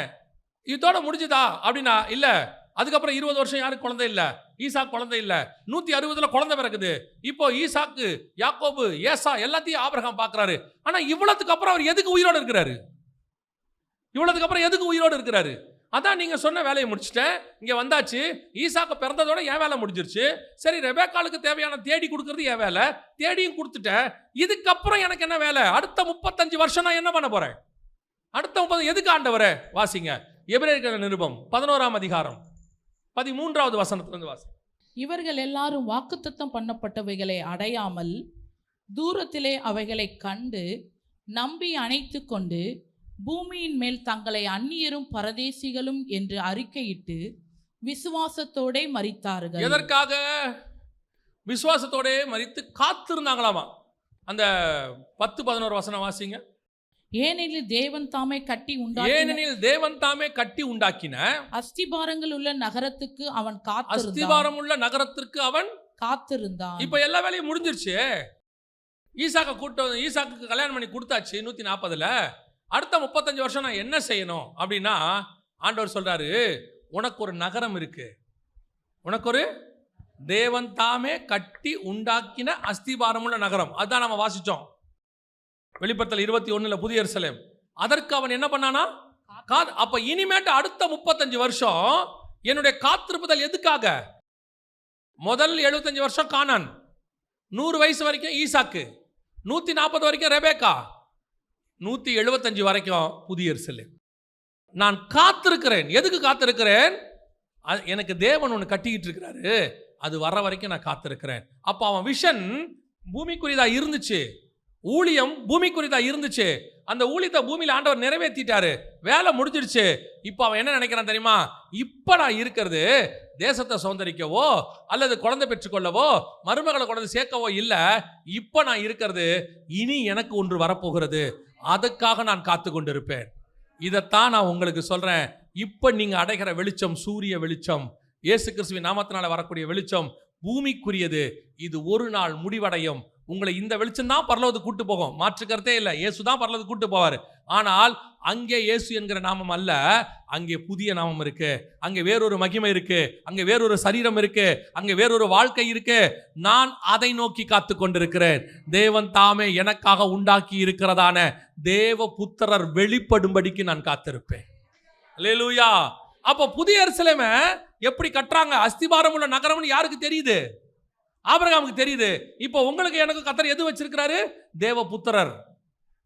இதோட முடிஞ்சுதா அப்படின்னா இல்லை. அதுக்கப்புறம் 20 வருஷம் யாருக்கு குழந்தை இல்லை? ஈசாக்கு குழந்தை இல்லை. 160 குழந்தை பிறகுது. இப்போ ஈசாக்கு, யாக்கோபு, ஏசா எல்லாத்தையும் ஆபிரகாம் பார்க்குறாரு. ஆனால் இவ்வளவுக்கு அப்புறம் அவர் எதுக்கு உயிரோடு இருக்கிறாரு? இவ்வளவுக்கு அப்புறம் எதுக்கு உயிரோடு இருக்கிறாரு? அதான் நீங்கள் சொன்ன வேலையை முடிச்சுட்டேன், இங்கே வந்தாச்சு. ஈசாக்கு பிறந்ததோட என் வேலை முடிஞ்சிருச்சு. சரி, ரெபேக்காளுக்கு தேவையான தேடி கொடுக்கறது என் வேலை, தேடியும் கொடுத்துட்டேன். இதுக்கப்புறம் எனக்கு என்ன வேலை? அடுத்த 35 வருஷம் நான் என்ன பண்ண போகிறேன்? அடுத்த 30 எதுக்கு ஆண்டவரே? வாசிங்க எபிரேயர் நிருபம் 11ஆம் அதிகாரம் 13வது வசனத்திலிருந்து வாசி. இவர்கள் எல்லாரும் வாக்குத்தத்தம் பண்ணப்பட்டவைகளை அடையாமல் தூரத்திலே அவைகளை கண்டு நம்பி அணைத்து கொண்டு பூமியின் மேல் தங்களை அந்நியரும் பரதேசிகளும் என்று அறிக்கையிட்டு விசுவாசத்தோடே மரித்தார்கள். எதற்காக? விசுவாசத்தோடே மரித்து காத்திருந்தாங்களாமா. அந்த 10-11 வசனம் வாசிங்க. ஏனெனில் தேவன் தாமே கட்டி உண்டாக்கின அஸ்திபாரங்கள் உள்ள நகரத்துக்கு அவன் காத்திருந்தான். இப்ப எல்லா வேலையும் முடிஞ்சிருச்சு. ஈசாக்கு கல்யாணம் பண்ணி கொடுத்தாச்சு 140ல. அடுத்த 35 வருஷம் நான் என்ன செய்யணும் அப்படின்னா, ஆண்டவர் சொல்றாரு, உனக்கு ஒரு நகரம் இருக்கு. உனக்கு ஒரு தேவன் தாமே கட்டி உண்டாக்கின அஸ்திபாரமுள்ள நகரம். அதுதான் நம்ம வாசிச்சோம் வெளிப்படுத்தல் 21ல புதிய எருசலேம். அதற்கு அவன் என்ன பண்ணானா? அப்ப இனிமேட்டு அடுத்த 35 வருஷம் என்னுடைய காத்திருப்புதல் எதுக்காக? முதல் 75 வருஷம் கானான், 100 வயசு வரைக்கும் ஈசாக்கு, 140 வரைக்கும் ரெபேக்கா, 175 வரைக்கும் புதிய எருசலேம். நான் காத்திருக்கிறேன். எதுக்கு காத்திருக்கிறேன்? எனக்கு தேவன் ஒன்று கட்டிக்கிட்டு இருக்கிறாரு, அது வர வரைக்கும் நான் காத்திருக்கிறேன். அப்போ அவன் விஷன் பூமிக்குரியதா இருந்துச்சு, ஊழியம் பூமிக்குரியதா இருந்துச்சு. அந்த ஊழியத்தை பூமியில் ஆண்டவர் நிறைவேற்றிட்டாரு, வேலை முடிஞ்சிடுச்சு. இப்போ அவன் என்ன நினைக்கிறான் தெரியுமா? இப்போ நான் இருக்கிறது தேசத்தை சுதந்திரிக்கவோ அல்லது குழந்தை பெற்றுக்கொள்ளவோ மருமகளை குழந்தை சேர்க்கவோ இல்லை. இப்போ நான் இருக்கிறது இனி எனக்கு ஒன்று வரப்போகிறது, அதுக்காக நான் காத்து கொண்டிருப்பேன். இதைத்தான் நான் உங்களுக்கு சொல்றேன். இப்போ நீங்க அடைகிற வெளிச்சம் சூரிய வெளிச்சம், இயேசு கிறிஸ்துவின் நாமத்தினால வரக்கூடிய வெளிச்சம் பூமிக்குரியது. இது ஒரு நாள் முடிவடையும். உங்களை இந்த வெளிச்சம் தான் பரலோகத்துக்கு கூட்டு போகும், மாற்று கருத்தே இல்லை. இயேசு தான் பரலோகத்துக்கு கூட்டு போவார். ஆனால் அங்கே இயேசு என்கிற நாமம் அல்ல, அங்கே புதிய நாமம் இருக்கு, அங்கே வேறொரு மகிமை இருக்கு, அங்கே வேறொரு சரீரம் இருக்கு, அங்கே வேறொரு வாழ்க்கை இருக்கு. நான் அதை நோக்கி காத்து கொண்டிருக்கிறேன். தேவன் தாமே எனக்காக உண்டாக்கி இருக்கிறதான தேவ புத்திரர் வெளிப்படும்படிக்கு நான் காத்திருப்பேன். அல்லேலூயா. அப்போ புதிய எருசலேமை எப்படி கட்டுறாங்க? அஸ்திபாரம் உள்ள நகரம்னு யாருக்கு தெரியுது? ஆபிரகாமுக்கு தெரியுது. இப்போ உங்களுக்கு எனக்கு கர்த்தர் எது வச்சிருக்கிறாரு? தேவபுத்திரர்.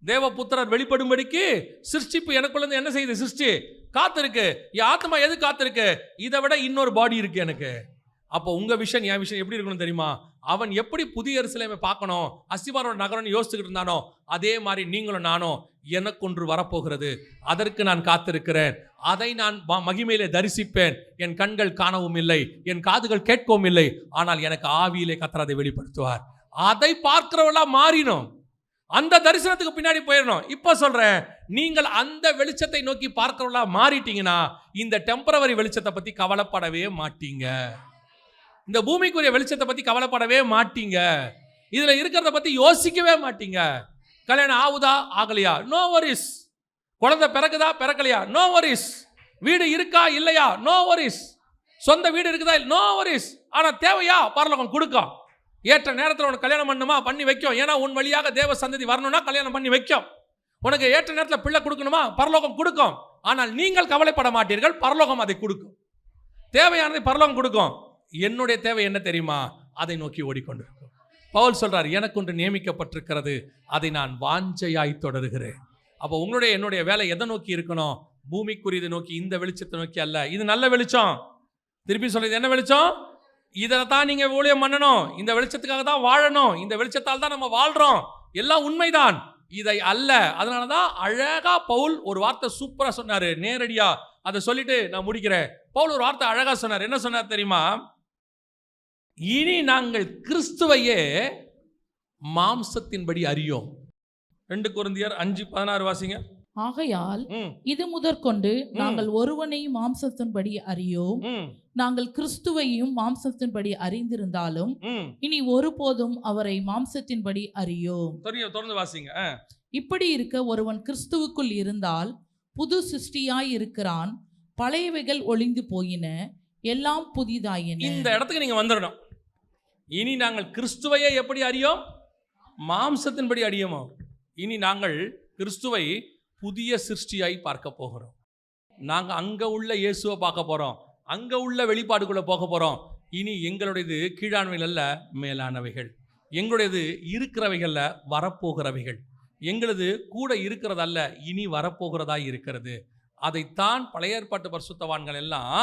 தேவபுத்திரர் வெளிப்படும்படிக்கு சிருஷ்டிப்பு எனக்குள்ள என்ன செய்யுது? சிருஷ்டி காத்திருக்கு. என் ஆத்மா எது காத்திருக்கு? இதை விட இன்னொரு பாடி இருக்கு எனக்கு. அப்போ உங்க விஷன் என் விஷன் எப்படி இருக்கணும் தெரியுமா? அவன் எப்படி புதிய எருசலேமை பார்க்கணும், அஸ்திபாரோட நகரம்னு யோசிச்சுக்கிட்டு இருந்தானோ, அதே மாதிரி நீங்களும் நானும் எனக்கொன்று வரப்போகிறது, அதற்கு நான் காத்திருக்கிறேன், அதை நான் மகிமையிலே தரிசிப்பேன். என் கண்கள் காணவும் இல்லை, என் காதுகள் கேட்கவும் இல்லை, ஆனால் எனக்கு ஆவியிலே கர்த்தர் அதை வெளிப்படுத்துவார். அதை பார்க்கிறவளா மாறினோம், அந்த தரிசனத்துக்கு பின்னாடி போயிடணும். இப்ப சொல்றேன், நீங்கள் அந்த வெளிச்சத்தை நோக்கி பார்க்கிறவளா மாறிட்டீங்கன்னா இந்த டெம்பரவரி வெளிச்சத்தை பத்தி கவலைப்படவே மாட்டீங்க. இந்த பூமிக்குரிய வெளிச்சத்தை பத்தி கவலைப்படவே மாட்டீங்க. இதுல இருக்கிறத பத்தி யோசிக்கவே மாட்டீங்க. கல்யாணம் ஆகுதா ஆகலையா, நோ வரிஸ். குழந்தை பிறகுதா பிறக்கலையா, நோ வரிஸ். வீடு இருக்கா இல்லையா, நோ வரிஸ். சொந்த வீடு இருக்குதா, நோ வரிஸ். ஆனா தேவையா, பரலோகம் கொடுக்கும். ஏற்ற நேரத்தில் உனக்கு கல்யாணம் பண்ணுமா, பண்ணி வைக்கும். ஏன்னா உன் வழியாக தேவ சந்ததி வரணும்னா கல்யாணம் பண்ணி வைக்கும். உனக்கு ஏற்ற நேரத்தில் பிள்ளை கொடுக்கணுமா, பரலோகம் கொடுக்கும். ஆனால் நீங்கள் கவலைப்பட மாட்டீர்கள், பரலோகம் அதை கொடுக்கும். தேவையானதை பரலோகம் கொடுக்கும். என்னுடைய தேவை என்ன தெரியுமா? அதை நோக்கி ஓடிக்கொண்டிருக்கும். பவுல் சொல்றார், எனக்கு ஒன்று நியமிக்கப்பட்டிருக்கிறது, அதை நான் வாஞ்சையாய் தொடருகிறேன். அப்போ உங்களுடைய என்னுடைய வேலை எதை நோக்கி இருக்கணும்? பூமிக்குரியதை நோக்கி, இந்த வெளிச்சத்தை நோக்கி அல்ல. இது நல்ல வெளிச்சம். திருப்பி சொல்றது என்ன வெளிச்சம்? இதில் தான் நீங்க ஊழியம் பண்ணணும், இந்த வெளிச்சத்துக்காக தான் வாழணும், இந்த வெளிச்சத்தால் தான் நம்ம வாழ்றோம், எல்லாம் உண்மைதான். இதை அல்ல. அதனால தான் அழகா பவுல் ஒரு வார்த்தை சூப்பரா சொன்னாரு, நேரடியா. அதை சொல்லிட்டு நான் முடிக்கிறேன். பவுல் ஒரு வார்த்தை அழகா சொன்னார். என்ன சொன்னார் தெரியுமா? இனி நாங்கள் கிறிஸ்துவையே மாம்சத்தின்படி அறியோம். 2 கொரிந்தியர் 5:16 வாசிங்க. ஆகையால் இது முதற்கொண்டு நாங்கள் ஒருவனையும் மாம்சத்தின்படி அறியோம், நாங்கள் கிறிஸ்துவையும் மாம்சத்தின்படி அறிந்திருந்தாலும் இனி ஒருபோதும் அவரை மாம்சத்தின்படி அறியோம். தொடர்ந்து வாசிங்க. இப்படி இருக்க ஒருவன் கிறிஸ்துவுக்குள் இருந்தால் புது சிருஷ்டியாய் இருக்கிறான், பழையவைகள் ஒளிந்து போயின, எல்லாம் புதிதாயின. இந்த இடத்துக்கு நீங்க வந்துடணும். இனி நாங்கள் கிறிஸ்துவையே எப்படி அறியோம்? மாம்சத்தின்படி அறியோமோ. இனி நாங்கள் கிறிஸ்துவை புதிய சிருஷ்டியாய் பார்க்க போகிறோம். நாங்கள் அங்கே உள்ள இயேசுவை பார்க்க போகிறோம், அங்கே உள்ள வெளிப்பாடுக்குள்ளே போக போகிறோம். இனி எங்களுடையது கீழானவைகள் அல்ல, மேலானவைகள். எங்களுடையது இருக்கிறவைகளில் வரப்போகிறவைகள். எங்களது கூட இருக்கிறதல்ல, இனி வரப்போகிறதா இருக்கிறது. அதைத்தான் பழைய ஏற்பாட்டு பரிசுத்தவான்கள் எல்லாம்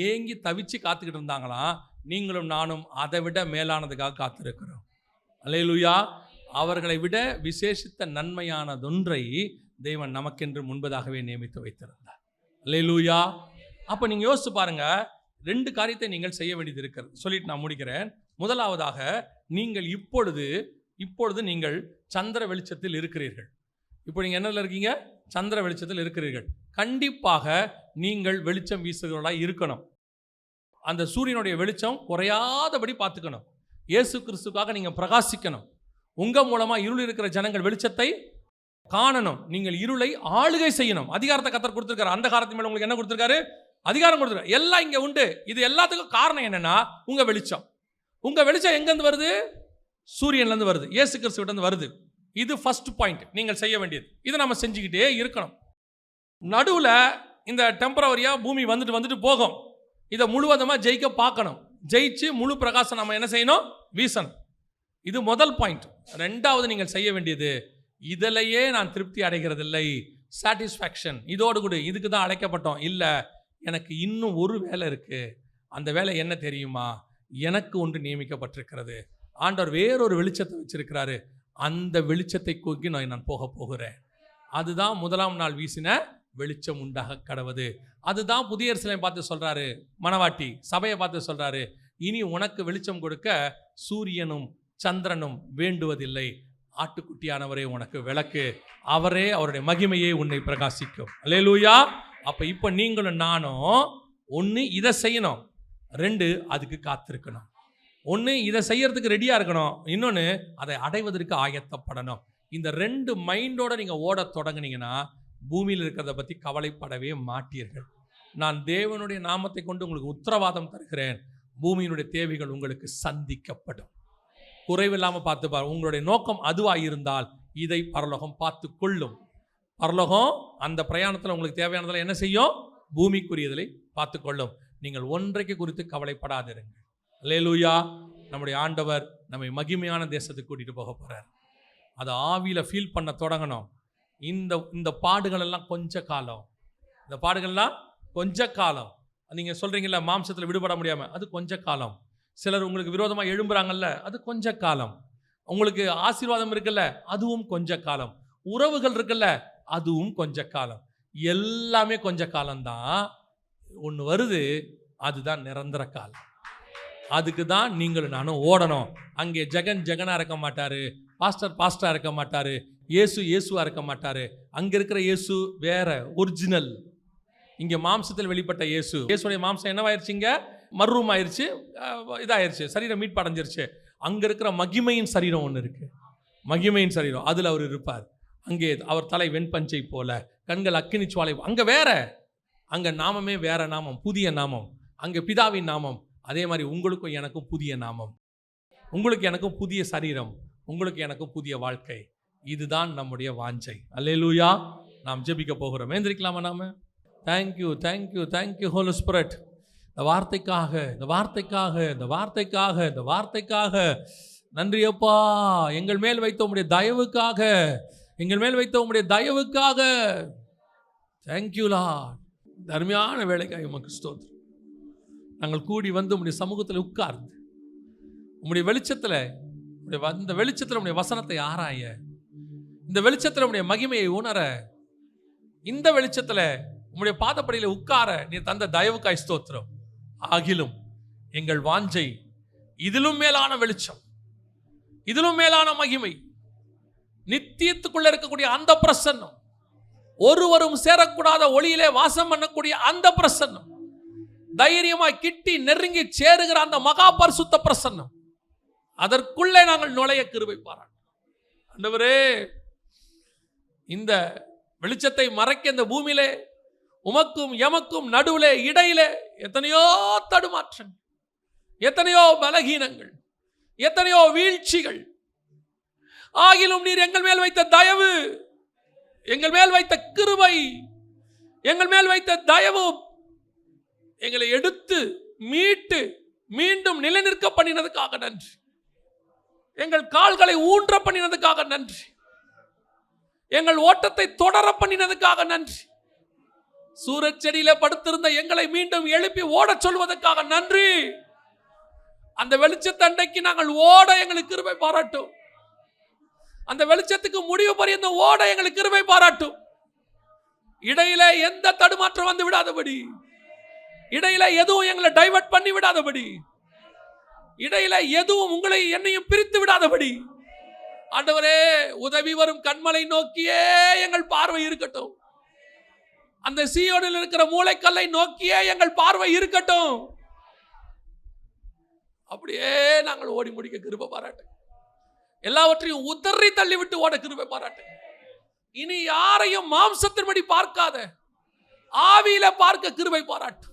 ஏங்கி தவிச்சு காத்துக்கிட்டு இருந்தாங்களாம். நீங்களும் நானும் அதை விட மேலானதுக்காக காத்திருக்கிறோம். அல்லேலூயா. அவர்களை விட விசேஷித்த நன்மையானதொன்றை தேவன் நமக்கென்று முன்பதாகவே நியமித்து வைத்திருந்தார். அல்லேலூயா. அப்போ நீங்கள் யோசிச்சு பாருங்க, 2 காரியத்தை நீங்கள் செய்ய வேண்டியது இருக்கிறது. சொல்லிட்டு நான் முடிக்கிறேன். முதலாவதாக, நீங்கள் இப்பொழுது நீங்கள் சந்திர வெளிச்சத்தில் இருக்கிறீர்கள். இப்போ நீங்கள் என்னதில் இருக்கீங்க? சந்திர வெளிச்சத்தில் இருக்கிறீர்கள். கண்டிப்பாக நீங்கள் வெளிச்சம் வீசுகிறவர்களாக இருக்கணும். அந்த சூரியனுடைய வெளிச்சம் குறையாதபடி பார்த்துக்கணும். இயேசு கிறிஸ்துக்காக நீங்கள் பிரகாசிக்கணும். உங்கள் மூலமாக இருள் இருக்கிற ஜனங்கள் வெளிச்சத்தை காணணும். நீங்கள் இருளை ஆளுகை செய்யணும். அதிகாரத்தை கர்த்தர் கொடுத்துருக்காரு. அந்த காரத்தின் மேலே உங்களுக்கு என்ன கொடுத்துருக்காரு? அதிகாரம் கொடுத்துருக்காரு. எல்லாம் இங்கே உண்டு. இது எல்லாத்துக்கும் காரணம் என்னன்னா உங்கள் வெளிச்சம். உங்கள் வெளிச்சம் எங்கேருந்து வருது? சூரியன்லேருந்து வருது, இயேசு கிறிஸ்துவிட்டேருந்து வருது. இது ஃபர்ஸ்ட் பாயிண்ட் நீங்கள் செய்ய வேண்டியது. இதை நம்ம செஞ்சுக்கிட்டே இருக்கணும். நடுவில் இந்த டெம்பரவரியாக பூமி வந்துட்டு போகும். இதை முழுவதுமாக ஜெயிக்க பார்க்கணும். ஜெயிச்சு முழு பிரகாசம் நம்ம என்ன செய்யணும்? வீசணும். இது முதல் பாயிண்ட். 2வது நீங்கள் செய்ய வேண்டியது, இதிலேயே நான் திருப்தி அடைகிறதில்லை, சாட்டிஸ்ஃபேக்ஷன் இதோடு கூட இதுக்கு தான் அழைக்கப்பட்டோம் இல்லை, எனக்கு இன்னும் ஒரு வேலை இருக்குது. அந்த வேலை என்ன தெரியுமா? எனக்கு ஒன்று நியமிக்கப்பட்டிருக்கிறது. ஆண்டவர் வேறொரு வெளிச்சத்தை வச்சிருக்கிறாரு. அந்த வெளிச்சத்தை நோக்கி நான் போக போகிறேன். அதுதான் முதலாம் நாள் வீசின வெளிச்சம் உண்டாக கடவுது. அதுதான் புதிய எருசலேமை பார்த்து சொல்றாரு, மணவாட்டி சபையை பார்த்து சொல்றாரு, இனி உனக்கு வெளிச்சம் கொடுக்க சூரியனும் சந்திரனும் வேண்டுவதில்லை, ஆட்டுக்குட்டியானவரே உனக்கு விளக்கு, அவரே அவருடைய மகிமையே உன்னை பிரகாசிக்கும். அல்லேலூயா. அப்ப இப்ப நீங்களும் நானும் 1 இதை செய்யணும், 2 அதுக்கு காத்திருக்கணும். ஒன்று இதை செய்யறதுக்கு ரெடியாக இருக்கணும், இன்னொன்று அதை அடைவதற்கு ஆயத்தப்படணும். இந்த 2 மைண்டோட நீங்கள் ஓட தொடங்குனீங்கன்னா பூமியில் இருக்கிறத பற்றி கவலைப்படவே மாட்டீர்கள். நான் தேவனுடைய நாமத்தை கொண்டு உங்களுக்கு உத்தரவாதம் தருகிறேன், பூமியினுடைய தேவைகள் உங்களுக்கு சந்திக்கப்படும். குறைவில்லாமல் பார்த்துப்பார். உங்களுடைய நோக்கம் அதுவாக இருந்தால் இதை பரலோகம் பார்த்து கொள்ளும். பரலோகம் அந்த பிரயாணத்தில் உங்களுக்கு தேவையானதில் என்ன செய்யும்? பூமிக்குரியதிலை பார்த்து கொள்ளும். நீங்கள் ஒன்றைக்கு குறித்து கவலைப்படாதிருங்கள். அல்லேலூயா. நம்முடைய ஆண்டவர் நம்மை மகிமையான தேசத்துக்கு கூட்டிகிட்டு போக போகிறார். அதை ஆவியில் ஃபீல் பண்ண தொடங்கணும். இந்த பாடுகள் எல்லாம் கொஞ்ச காலம். இந்த பாடுகள்லாம் கொஞ்ச காலம். நீங்கள் சொல்கிறீங்களா மாம்சத்தில் விடுபட முடியாமல், அது கொஞ்ச காலம். சிலர் உங்களுக்கு விரோதமாக எழும்புறாங்கல்ல, அது கொஞ்ச காலம். உங்களுக்கு ஆசீர்வாதம் இருக்குல்ல, அதுவும் கொஞ்ச காலம். உறவுகள் இருக்குல்ல, அதுவும் கொஞ்ச காலம். எல்லாமே கொஞ்ச காலம்தான். ஒன்று வருது, அதுதான் நிரந்தர காலம். அதுக்கு தான் நீங்களும் நானும் ஓடணும். அங்கே ஜெகனாக இருக்க மாட்டார், பாஸ்டராக இருக்க மாட்டார், இயேசுவாக இருக்க மாட்டார். அங்கே இருக்கிற இயேசு வேற, ஒரிஜினல். இங்கே மாம்சத்தில் வெளிப்பட்ட இயேசுடைய மாம்சம் என்னவாயிருச்சுங்க? மர்ரூம் ஆயிடுச்சு, இதாயிருச்சு, சரீரம் மீட்பு அடைஞ்சிருச்சு. அங்கே இருக்கிற மகிமையின் சரீரம் ஒன்று இருக்கு, மகிமையின் சரீரம். அதில் அவர் இருப்பார். அங்கே அவர் தலை வெண்பஞ்சை போல, கண்கள் அக்கினி சுவாலை. அங்கே வேற, அங்கே நாமமே வேற நாமம், புதிய நாமம். அங்கே பிதாவின் நாமம். அதே மாதிரி உங்களுக்கும் எனக்கும் புதிய நாமம், உங்களுக்கு எனக்கும் புதிய சரீரம், உங்களுக்கு எனக்கும் புதிய வாழ்க்கை. இதுதான் நம்முடைய வாஞ்சை. அல்லேலூயா. நாம் ஜெபிக்க போகிறோம். ஏந்திரிக்கலாமா நாம? Thank you, thank you, thank you holy spirit. இந்த வார்த்தைக்காக, இந்த வார்த்தைக்காக, இந்த வார்த்தைக்காக, இந்த வார்த்தைக்காக நன்றி அப்பா. எங்கள் மேல் வைத்த உம்முடைய தயவுக்காக, எங்கள் மேல் வைத்த உம்முடைய தயவுக்காக தேங்க்யூ லார்ட். அருமையான வேலைக்காக உமக்கு ஸ்தோத்திரம். நாங்கள் கூடி வந்து உம்முடைய சமூகத்தில் உட்கார்ந்து உம்முடைய வெளிச்சத்தில், இந்த வெளிச்சத்தில் உம்முடைய வசனத்தை ஆராய, இந்த வெளிச்சத்தில் உம்முடைய மகிமையை உணர, இந்த வெளிச்சத்தில் உம்முடைய பாதப்படியில் உட்கார நீ தந்த தயவுக்காய் ஸ்தோத்திரம். ஆகிலும் எங்கள் வாஞ்சை இதிலும் மேலான வெளிச்சம், இதிலும் மேலான மகிமை, நித்தியத்துக்குள்ள இருக்கக்கூடிய அந்த பிரசன்னம், ஒருவரும் சேரக்கூடாத ஒளியிலே வாசம் பண்ணக்கூடிய அந்த பிரசன்னம், தைரியமாய் கிட்டி நெருங்கி சேருகிற அந்த மகா பரிசுத்த பிரசன்னம், அதற்குள்ளே நாங்கள் நுழைய கிருபை பாராட்டு. ஆண்டவரே, இந்த வெளிச்சத்தை மறைக்க இந்த பூமியிலே உமக்கும் எமக்கும் நடுவிலே இடையிலே எத்தனையோ தடுமாற்றங்கள், எத்தனையோ பலகீனங்கள், எத்தனையோ வீழ்ச்சிகள். ஆகிலும் நீர் எங்கள் மேல் வைத்த தயவு, எங்கள் மேல் வைத்த கிருபை, எங்கள் மேல் வைத்த தயவு எங்களை எடுத்து மீட்டு மீண்டும் நிலைநிற்க பண்ணினதுக்காக நன்றி. எங்கள் கால்களை ஊன்ற பண்ணினதுக்காக நன்றி. எங்கள் ஓட்டத்தை தொடர பண்ணினதுக்காக நன்றி. சூரச்செடியில படுத்திருந்த எங்களை மீண்டும் எழுப்பி ஓட சொல்வதற்காக நன்றி. அந்த வெளிச்சத்தண்டைக்கு நாங்கள் ஓட எங்களுக்கு கிருபை பாராட்டும். அந்த வெளிச்சத்துக்கு முடிவு பரியந்த ஓட எங்களுக்கு கிருபை பாராட்டும். இடையில எந்த தடுமாற்றம் வந்து விடாதபடி, இடையில எதுவும் எங்களை டைவர்ட் பண்ணி விடாதபடி, இடையில எதுவும் உங்களை என்னையும் பிரித்து விடாதபடி, ஆண்டவரே உதவி வரும் கண்மலை நோக்கியே எங்கள் பார்வை இருக்கட்டும். அந்த சீயோனில் இருக்கிற மூளைக்கல்லை நோக்கியே எங்கள் பார்வை இருக்கட்டும். அப்படியே நாங்கள் ஓடி முடிக்க கிருபை பாராட்டு. எல்லாவற்றையும் உதறி தள்ளிவிட்டு ஓட கிருபை பாராட்டு. இனி யாரையும் மாம்சத்தின்படி பார்க்காத, ஆவியில பார்க்க கிருபை பாராட்டு.